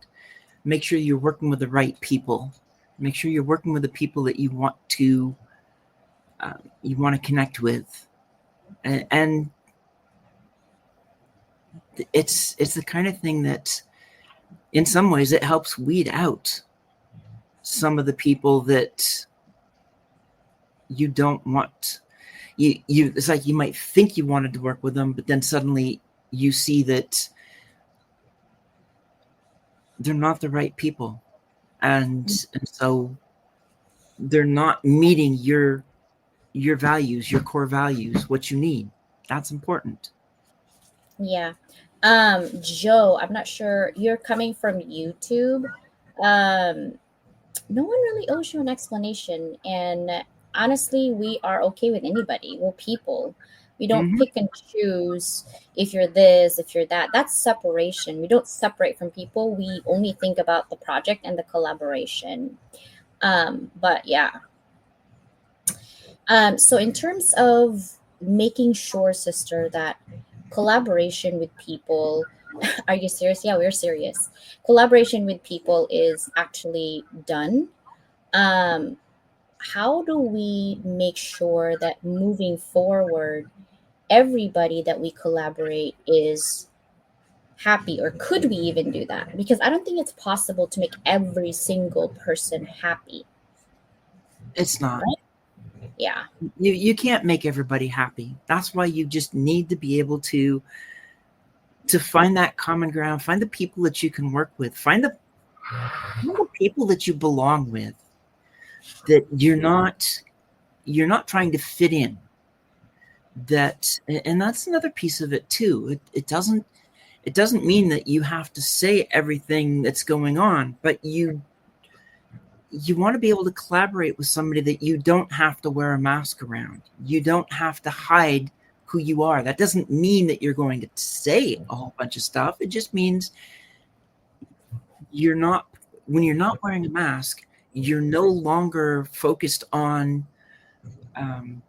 make sure you're working with the right people. Make sure you're working with the people that you want to connect with, and it's the kind of thing that, in some ways, it helps weed out some of the people that you don't want. It's like you might think you wanted to work with them, but then suddenly you see that they're not the right people, and so they're not meeting your values, your core values, what you need. That's important. Yeah. Joe, I'm not sure, you're coming from YouTube. Um, no one really owes you an explanation. And honestly, we are okay with anybody. We're people. We don't Mm-hmm. pick and choose if you're this, if you're that. That's separation. We don't separate from people. We only think about the project and the collaboration. But yeah. So in terms of making sure, sister, that collaboration with people, are you serious? Yeah, we're serious. Collaboration with people is actually done. Um, how do we make sure that moving forward, everybody that we collaborate is happy, or could we even do that? Because I don't think it's possible to make every single person happy, It's not. right? Yeah. You can't make everybody happy. That's why you just need to be able to find that common ground, find the people that you can work with, find the people that you belong with, that you're not trying to fit in. That, and that's another piece of it too. It doesn't mean that you have to say everything that's going on, but you want to be able to collaborate with somebody that you don't have to wear a mask around. You don't have to hide who you are. That doesn't mean that you're going to say a whole bunch of stuff. It just means when you're not wearing a mask, you're no longer focused on um,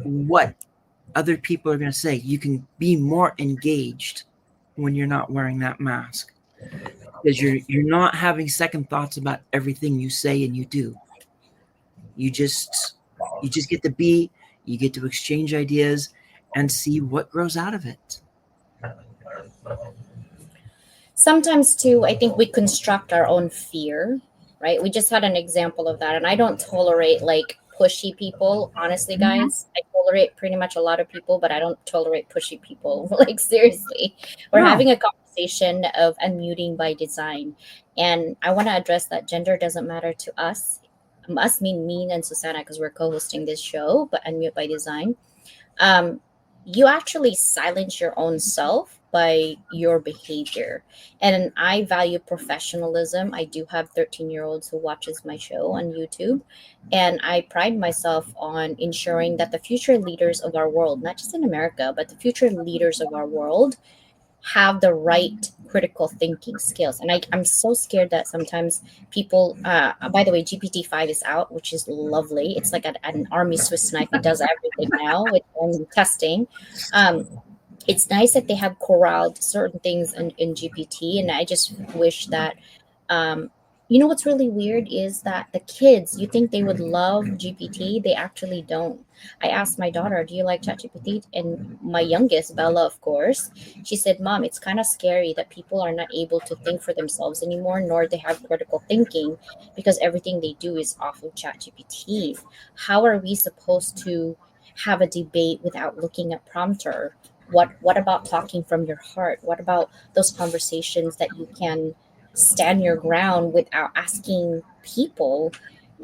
what other people are going to say. You can be more engaged when you're not wearing that mask, because you're not having second thoughts about everything you say and you do. You just get to be, you get to exchange ideas and see what grows out of it. Sometimes too, I think we construct our own fear, right? We just had an example of that, and I don't tolerate like pushy people, honestly, guys. I tolerate pretty much a lot of people, but I don't tolerate pushy people. Like, seriously, we're No, having a conversation of unmuting by design, and I want to address that gender doesn't matter to us. Us mean me and Susannah, because we're co-hosting this show, but unmute by design. um, you actually silence your own self by your behavior. And I value professionalism. I do have 13-year-olds who watches my show on YouTube, and I pride myself on ensuring that the future leaders of our world, not just in America, but the future leaders of our world, have the right critical thinking skills. And I'm so scared that sometimes people, by the way, GPT-5 is out, which is lovely. It's like an army Swiss knife. It does everything now with testing. Um, it's nice that they have corralled certain things in GPT. And I just wish that, um, you know, what's really weird is that the kids, you think they would love GPT, they actually don't. I asked my daughter, do you like ChatGPT? And my youngest, Bella, of course, she said, Mom, it's kind of scary that people are not able to think for themselves anymore, nor they have critical thinking, because everything they do is off of ChatGPT. How are we supposed to have a debate without looking at prompter? What about talking from your heart? What about those conversations that you can stand your ground without asking people,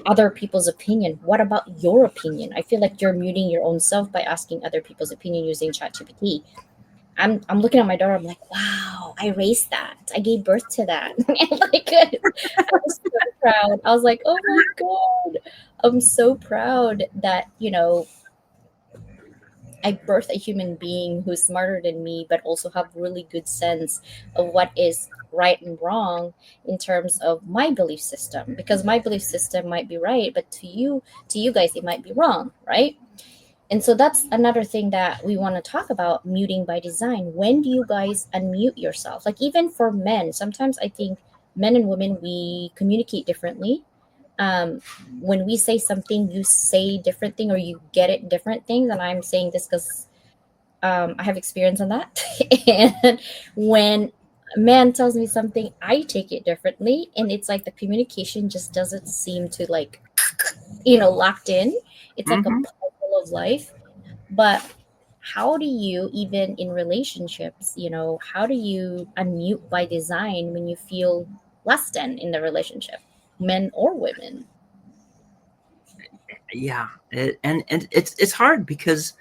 other people's opinion? What about your opinion? I feel like you're muting your own self by asking other people's opinion using ChatGPT. I'm looking at my daughter. I'm like, wow, I raised that. I gave birth to that. And like, I was so proud. I was like, oh my god, I'm so proud that I birth a human being who's smarter than me, but also have really good sense of what is right and wrong in terms of my belief system. Because my belief system might be right, but to you guys, it might be wrong, right? And so that's another thing that we want to talk about, muting by design. When do you guys unmute yourself? Like even for men, sometimes I think men and women, we communicate differently. um, when we say something, you say different thing or you get it different things. And I'm saying this because I have experience on that. And when a man tells me something, I take it differently. And it's like the communication just doesn't seem to like, locked in. It's like a Mm-hmm. puzzle of life. But how do you, even in relationships, how do you unmute by design when you feel less than in the relationship, men or women? Yeah, and it's hard because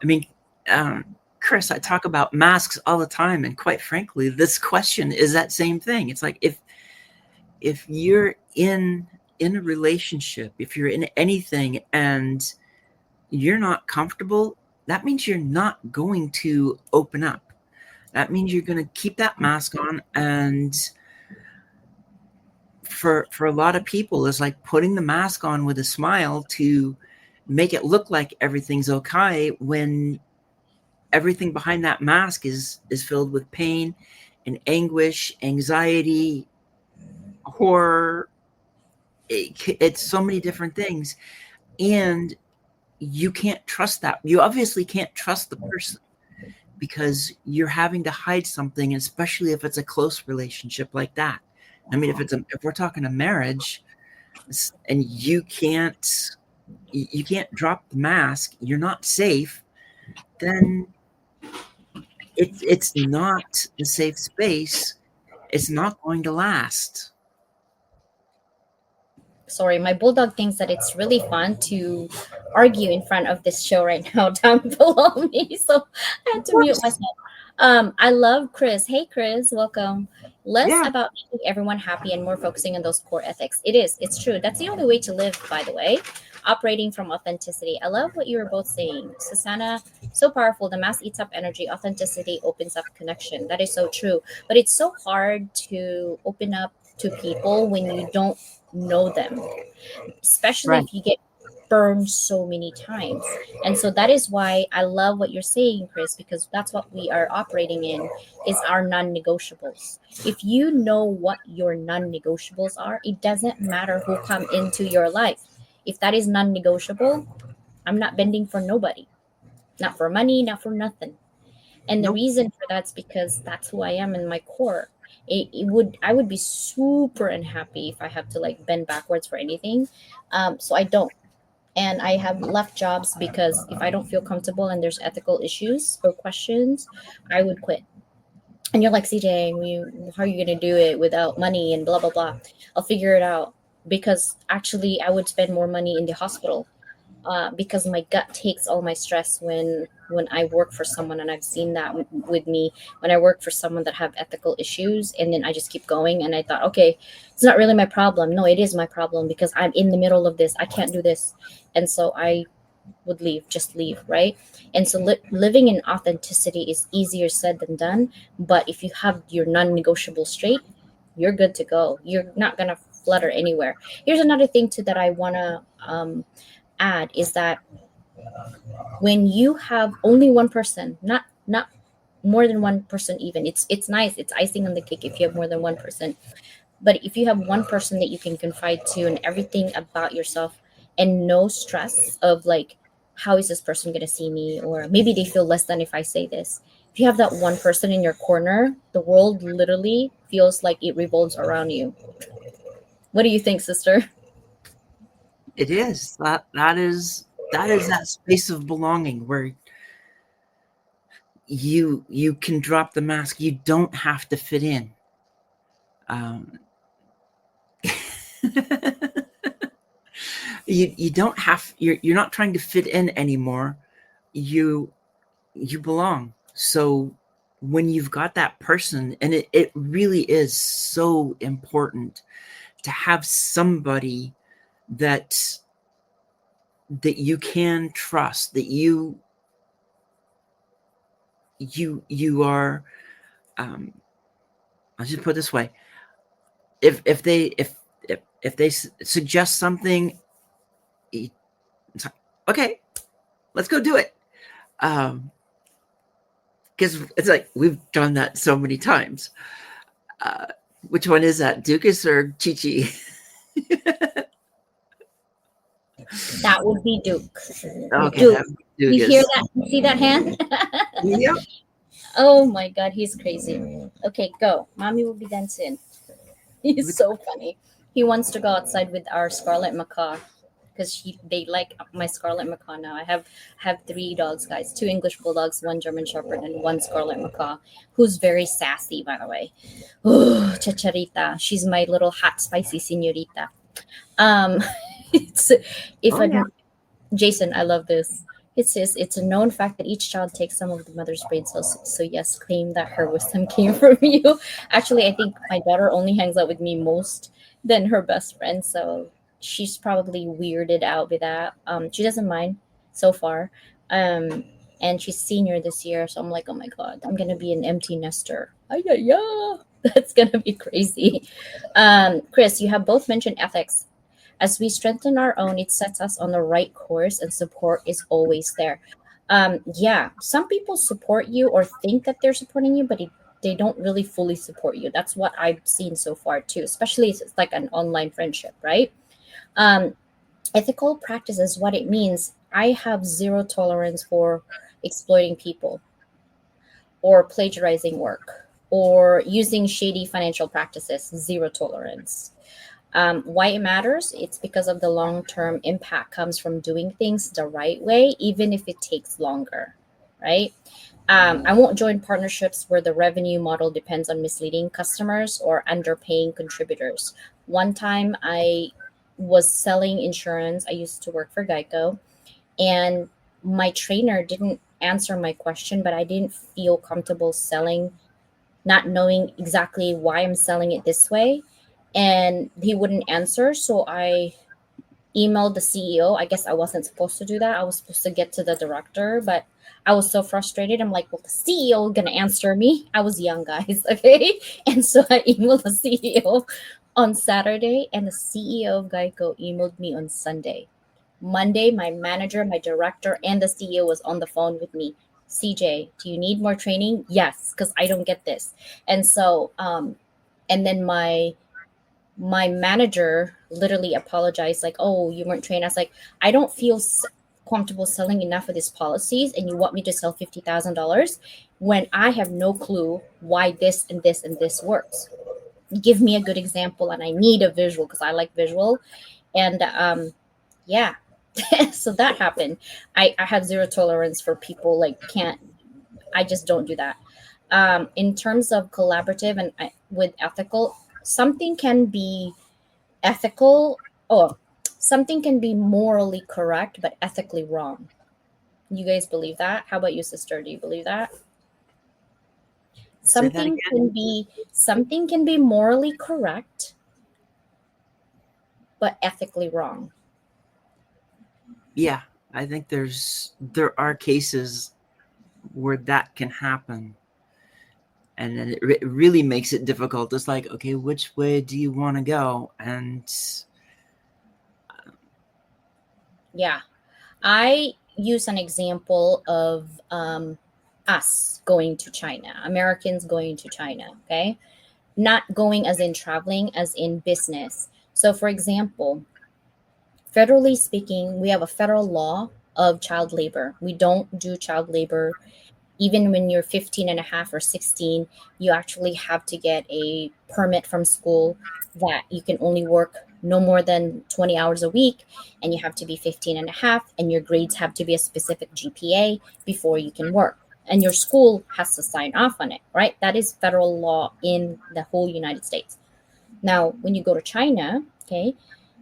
I mean, um, Chris, I talk about masks all the time, and quite frankly, this question is that same thing. It's like if you're in a relationship, if you're in anything, and you're not comfortable, that means you're not going to open up. That means you're going to keep that mask on, and for a lot of people, it's like putting the mask on with a smile to make it look like everything's okay when everything behind that mask is filled with pain and anguish, anxiety, horror. It's so many different things, and you can't trust that. You obviously can't trust the person because you're having to hide something, especially if it's a close relationship like that. I mean, if we're talking a marriage, and you can't drop the mask, you're not safe, then it's not a safe space. It's not going to last. Sorry, my bulldog thinks that it's really fun to argue in front of this show right now down below me. So I had Of to mute course. myself. I love Chris. Hey, Chris, welcome. Less Yeah. about making everyone happy and more focusing on those core ethics. It is. It's true. That's the only way to live, by the way. Operating from authenticity. I love what you were both saying. Susanna, so powerful. The mass eats up energy. Authenticity opens up connection. That is so true. But it's so hard to open up to people when you don't know them, especially Right. if you get burned so many times. And so that is why I love what you're saying, Chris, because that's what we are operating in is our non-negotiables. If you know what your non-negotiables are, it doesn't matter who come into your life. If that is non-negotiable, I'm not bending for nobody. Not for money, not for nothing. And the Nope. reason for that's because that's who I am in my core. I would be super unhappy if I have to like bend backwards for anything. So I don't. And I have left jobs because if I don't feel comfortable and there's ethical issues or questions, I would quit. And you're like, CJ, how are you going to do it without money and blah, blah, blah. I'll figure it out because actually I would spend more money in the hospital because my gut takes all my stress when I work for someone, and I've seen that with me when I work for someone that have ethical issues, and then I just keep going, and I thought, okay, it's not really my problem. No, it is my problem because I'm in the middle of this. I can't do this, and so I would leave, just leave, right? And so living in authenticity is easier said than done, but if you have your non-negotiable straight, you're good to go. You're not gonna flutter anywhere. Here's another thing too that I wanna add is that when you have only one person, not more than one person, even it's nice, it's icing on the cake if you have more than one person, but if you have one person that you can confide to and everything about yourself and no stress of like, how is this person going to see me, or maybe they feel less than if I say this. If you have that one person in your corner, the world literally feels like it revolves around you. What do you think, sister? It is. That is that space of belonging where you can drop the mask. You don't have to fit in. Um, you don't have. You're not trying to fit in anymore. You you belong. So when you've got that person, and it really is so important to have somebody that that you can trust, that you are, I'll just put it this way: if they suggest something, it's like, okay, let's go do it. Because it's like we've done that so many times. Which one is that, Dukas or Chi Chi? That would be Duke. Okay, Duke. that would be You hear Dukas. that? You see that hand? Yep. Oh my God, he's crazy. Okay, go. Mommy will be done soon. He's so funny. He wants to go outside with our Scarlet Macaw because they like my Scarlet Macaw now. I have three dogs, guys. Two English Bulldogs, one German Shepherd, and one Scarlet Macaw, who's very sassy, by the way. Oh, Chacharita. She's my little hot, spicy senorita. Um, it's if Oh a yeah. Jason, I love this. It says it's a known fact that each child takes some of the mother's brain cells. So yes, claim that her wisdom came from you. Actually, I think my daughter only hangs out with me most than her best friend. So she's probably weirded out with that. She doesn't mind so far. Um, and she's senior this year, so I'm like, oh my God, I'm gonna be an empty nester. Ay, ay, ay. That's gonna be crazy. Chris, you have both mentioned ethics. As we strengthen our own, it sets us on the right course, and support is always there. Yeah, some people support you or think that they're supporting you, but they don't really fully support you. That's what I've seen so far, too, especially if it's like an online friendship, right? Um, Ethical practice is what it means. I have zero tolerance for exploiting people or plagiarizing work or using shady financial practices. Zero tolerance. Why it matters? It's because of the long term impact comes from doing things the right way, even if it takes longer, right? I won't join partnerships where the revenue model depends on misleading customers or underpaying contributors. One time I was selling insurance. I used to work for Geico, and my trainer didn't answer my question, but I didn't feel comfortable selling, not knowing exactly why I'm selling it this way. And he wouldn't answer. So I emailed the CEO. I guess I wasn't supposed to do that. I was supposed to get to the director, but I was so frustrated. I'm like, well, the CEO gonna answer me. I was young, guys, okay? And so I emailed the CEO on Saturday, and the CEO of Geico emailed me on Sunday. Monday, my manager, my director, and the CEO was on the phone with me. CJ, do you need more training? Yes, because I don't get this. And so, and then my manager literally apologized, like, oh, you weren't trained. I was like, I don't feel comfortable selling enough of these policies, and you want me to sell $50,000 when I have no clue why this and this and this works. Give me a good example, and I need a visual because I like visual. And yeah, so that happened. I have zero tolerance for people like can't. I just don't do that. In terms of collaborative and with ethical, something can be ethical or something can be morally correct but ethically wrong. You guys believe that? How about you, sister? Do you believe that? Say that again. Something can be morally correct but ethically wrong. Yeah, I think there are cases where that can happen, and then it really makes it difficult. It's like, okay, which way do you want to go? And Yeah. I use an example of us going to China, Americans going to China, okay? Not going as in traveling, as in business. So, for example, federally speaking, we have a federal law of child labor. We don't do child labor. Even when you're 15 and a half or 16, you actually have to get a permit from school that you can only work no more than 20 hours a week, and you have to be 15 and a half, and your grades have to be a specific GPA before you can work. And your school has to sign off on it, right? That is federal law in the whole United States. Now, when you go to China, okay,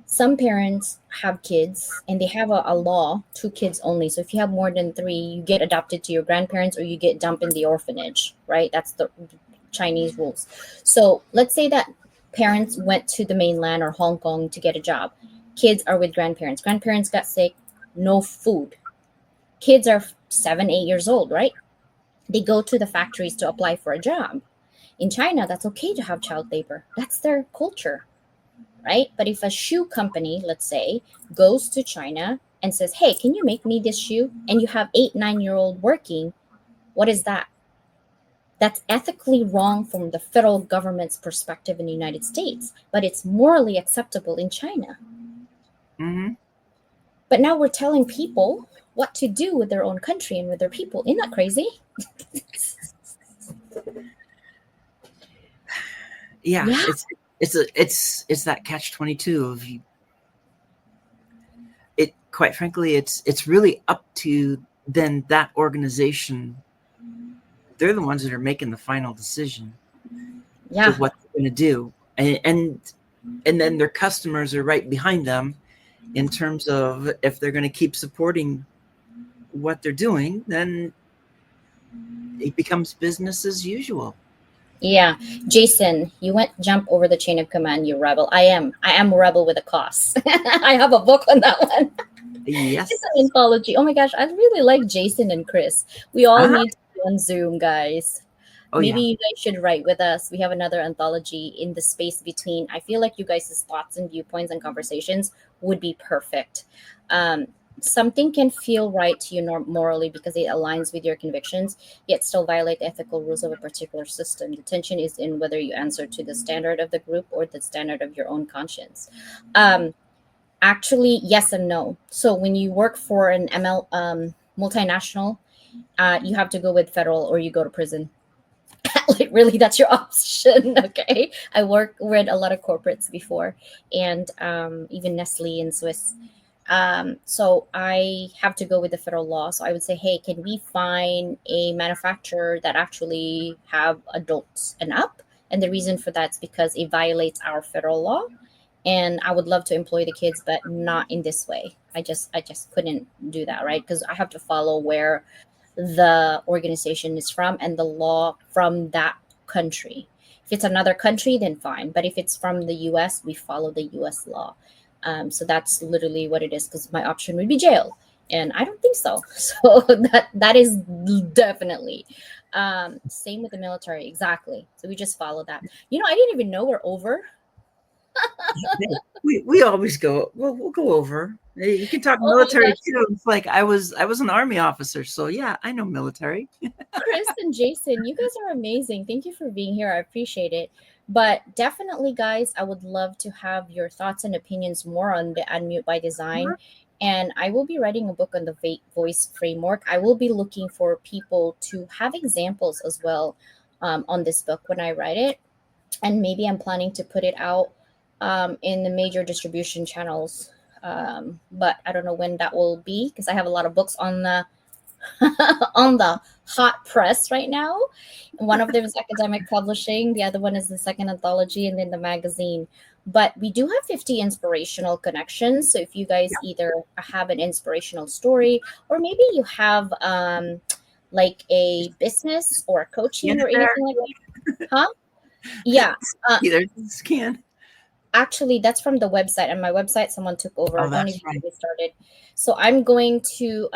some parents have kids and they have a law, two kids only. So if you have more than three, you get adopted to your grandparents or you get dumped in the orphanage, right? That's the Chinese rules. So let's say that parents went to the mainland or Hong Kong to get a job. Kids are with grandparents. Grandparents got sick, no food. Kids are 7, 8 years old, right? They go to the factories to apply for a job. In China, that's okay to have child labor. That's their culture, right? But if a shoe company, let's say, goes to China and says, "Hey, can you make me this shoe?" and you have 8, 9 year old working, what is that? That's ethically wrong from the federal government's perspective in the United States, but it's morally acceptable in China. Mm-hmm. But now we're telling people what to do with their own country and with their people. Isn't that crazy? Yeah, Yeah. it's that catch-22 of you. It quite frankly, it's really up to then that organization. They're the ones that are making the final decision to Yeah. what they're going to do, and then their customers are right behind them in terms of if they're going to keep supporting what they're doing, then it becomes business as usual. Yeah. Jason, you went jump over the chain of command, you rebel. I am a rebel with a cause. I have a book on that one. Yes. It's an anthology. Oh my gosh, I really like Jason and Chris. We all Uh-huh. need to be on Zoom, guys. Oh Maybe yeah. you guys should write with us. We have another anthology in the space between. I feel like you guys' thoughts and viewpoints and conversations would be perfect. Um, Something can feel right to you morally because it aligns with your convictions, yet still violate the ethical rules of a particular system. The tension is in whether you answer to the standard of the group or the standard of your own conscience. Um, Actually, yes and no. So when you work for an multinational, you have to go with federal or you go to prison. Like really, that's your option. Okay, I worked with a lot of corporates before, and even Nestle and Swiss. So I have to go with the federal law. So I would say, hey, can we find a manufacturer that actually have adults and up? And the reason for that's because it violates our federal law, and I would love to employ the kids, but not in this way. I just couldn't do that, right? Because I have to follow where the organization is from and the law from that country. If it's another country, then fine. But if it's from the US, we follow the US law. So that's literally what it is because my option would be jail. And I don't think so. So that is definitely same with the military. Exactly. So we just follow that. I didn't even know we're over. We always go. Well, we'll go over. You can talk Oh my military gosh. too. It's like I was an army officer, so yeah, I know military. Chris and Jason, you guys are amazing. Thank you for being here. I appreciate it. But definitely, guys, I would love to have your thoughts and opinions more on the Unmute by Design. And I will be writing a book on the voice framework. I will be looking for people to have examples as well on this book when I write it. And maybe I'm planning to put it out in the major distribution channels. But I don't know when that will be because I have a lot of books on the on the hot press right now. One of them is academic publishing, the other one is the second anthology, and then the magazine. But we do have 50 inspirational connections. So if you guys either have an inspirational story or maybe you have like a business or a coaching or anything like that. Huh? Yeah. Either can. Actually, that's from the website, and my website someone took over. Oh, Don't that's even right. get me started. So I'm going to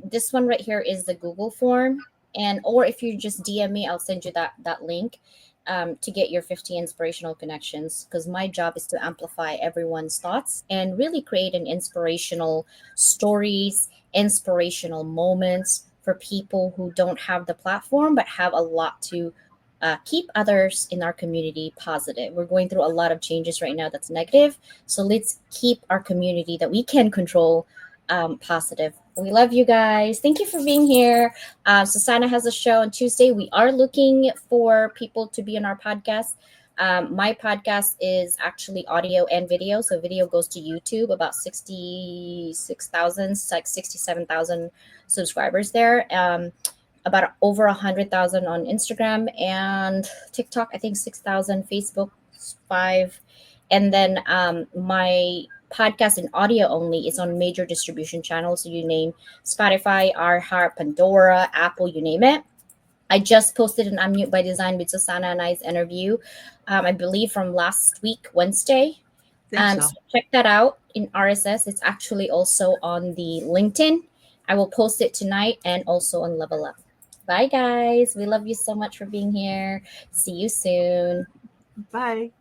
this one right here is the Google form, and or if you just DM me, I'll send you that link to get your 50 inspirational connections. Because my job is to amplify everyone's thoughts and really create an inspirational stories, inspirational moments for people who don't have the platform but have a lot to keep others in our community positive. We're going through a lot of changes right now that's negative. So let's keep our community that we can control positive. We love you guys. Thank you for being here. Susannah has a show on Tuesday. We are looking for people to be on our podcast. My podcast is actually audio and video. So video goes to YouTube, about 66,000, like 67,000 subscribers there. About over 100,000 on Instagram and TikTok. I think 6,000. Facebook 5, and then my podcast in audio only is on major distribution channels. So you name Spotify, iHeart, Pandora, Apple, you name it. I just posted an Unmute by Design with Susannah and I's interview, I believe from last week, Wednesday. So. So check that out in RSS. It's actually also on the LinkedIn. I will post it tonight and also on Level Up. Bye, guys. We love you so much for being here. See you soon. Bye.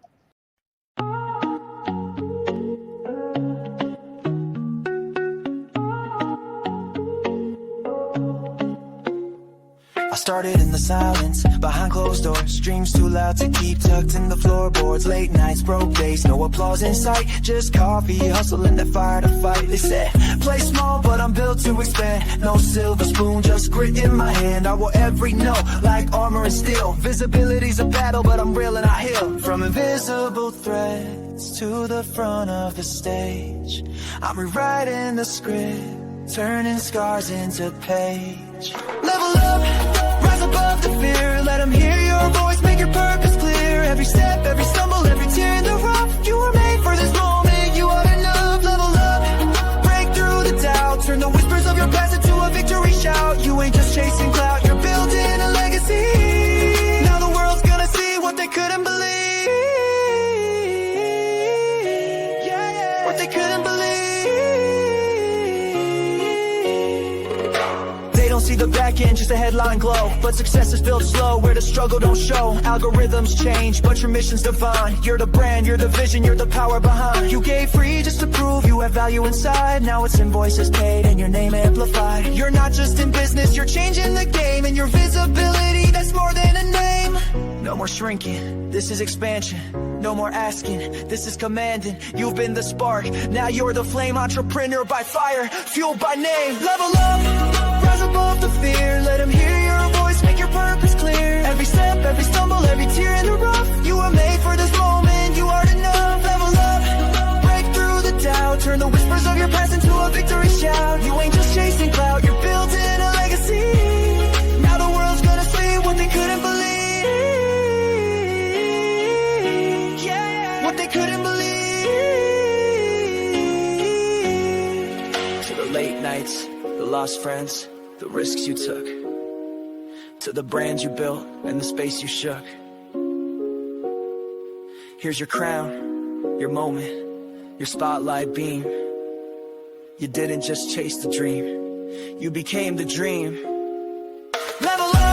I started in the silence, behind closed doors. Dreams too loud to keep tucked in the floorboards. Late nights, broke days, no applause in sight. Just coffee, hustling that fire to fight. They said, play small, but I'm built to expand. No silver spoon, just grit in my hand. I will every note, like armor and steel. Visibility's a battle, but I'm real and I heal. From invisible threads to the front of the stage, I'm rewriting the script, turning scars into page. Level up, rise above the fear. Let them hear your voice, make your purpose clear. Every step, every stumble, every tear in the rough. You were made for this moment, you are enough. Level up, break through the doubt. Turn the whispers of your past into a victory shout. You ain't just chasing clout, you're building a legacy. Now the world's gonna see what they couldn't believe. Yeah, yeah. What they couldn't believe. See the back end, just a headline glow. But success is built slow, where the struggle don't show. Algorithms change, but your mission's divine. You're the brand, you're the vision, you're the power behind. You gave free just to prove you have value inside. Now it's invoices paid and your name amplified. You're not just in business, you're changing the game. And your visibility, that's more than a name. No more shrinking, this is expansion. No more asking, this is commanding. You've been the spark, now you're the flame. Entrepreneur by fire, fueled by name. Level up, rise above the fear. Let them hear your voice, make your purpose clear. Every step, every stumble, every tear in the rough. You were made for this moment, you are enough. Level up, break through the doubt. Turn the whispers of your past into a victory shout. You ain't just chasing clout, you're building a legacy. Now the world's gonna see what they couldn't believe. What they couldn't believe. To the late nights, the lost friends, the risks you took, to the brand you built and the space you shook. Here's your crown, your moment, your spotlight beam. You didn't just chase the dream, you became the dream. Level up.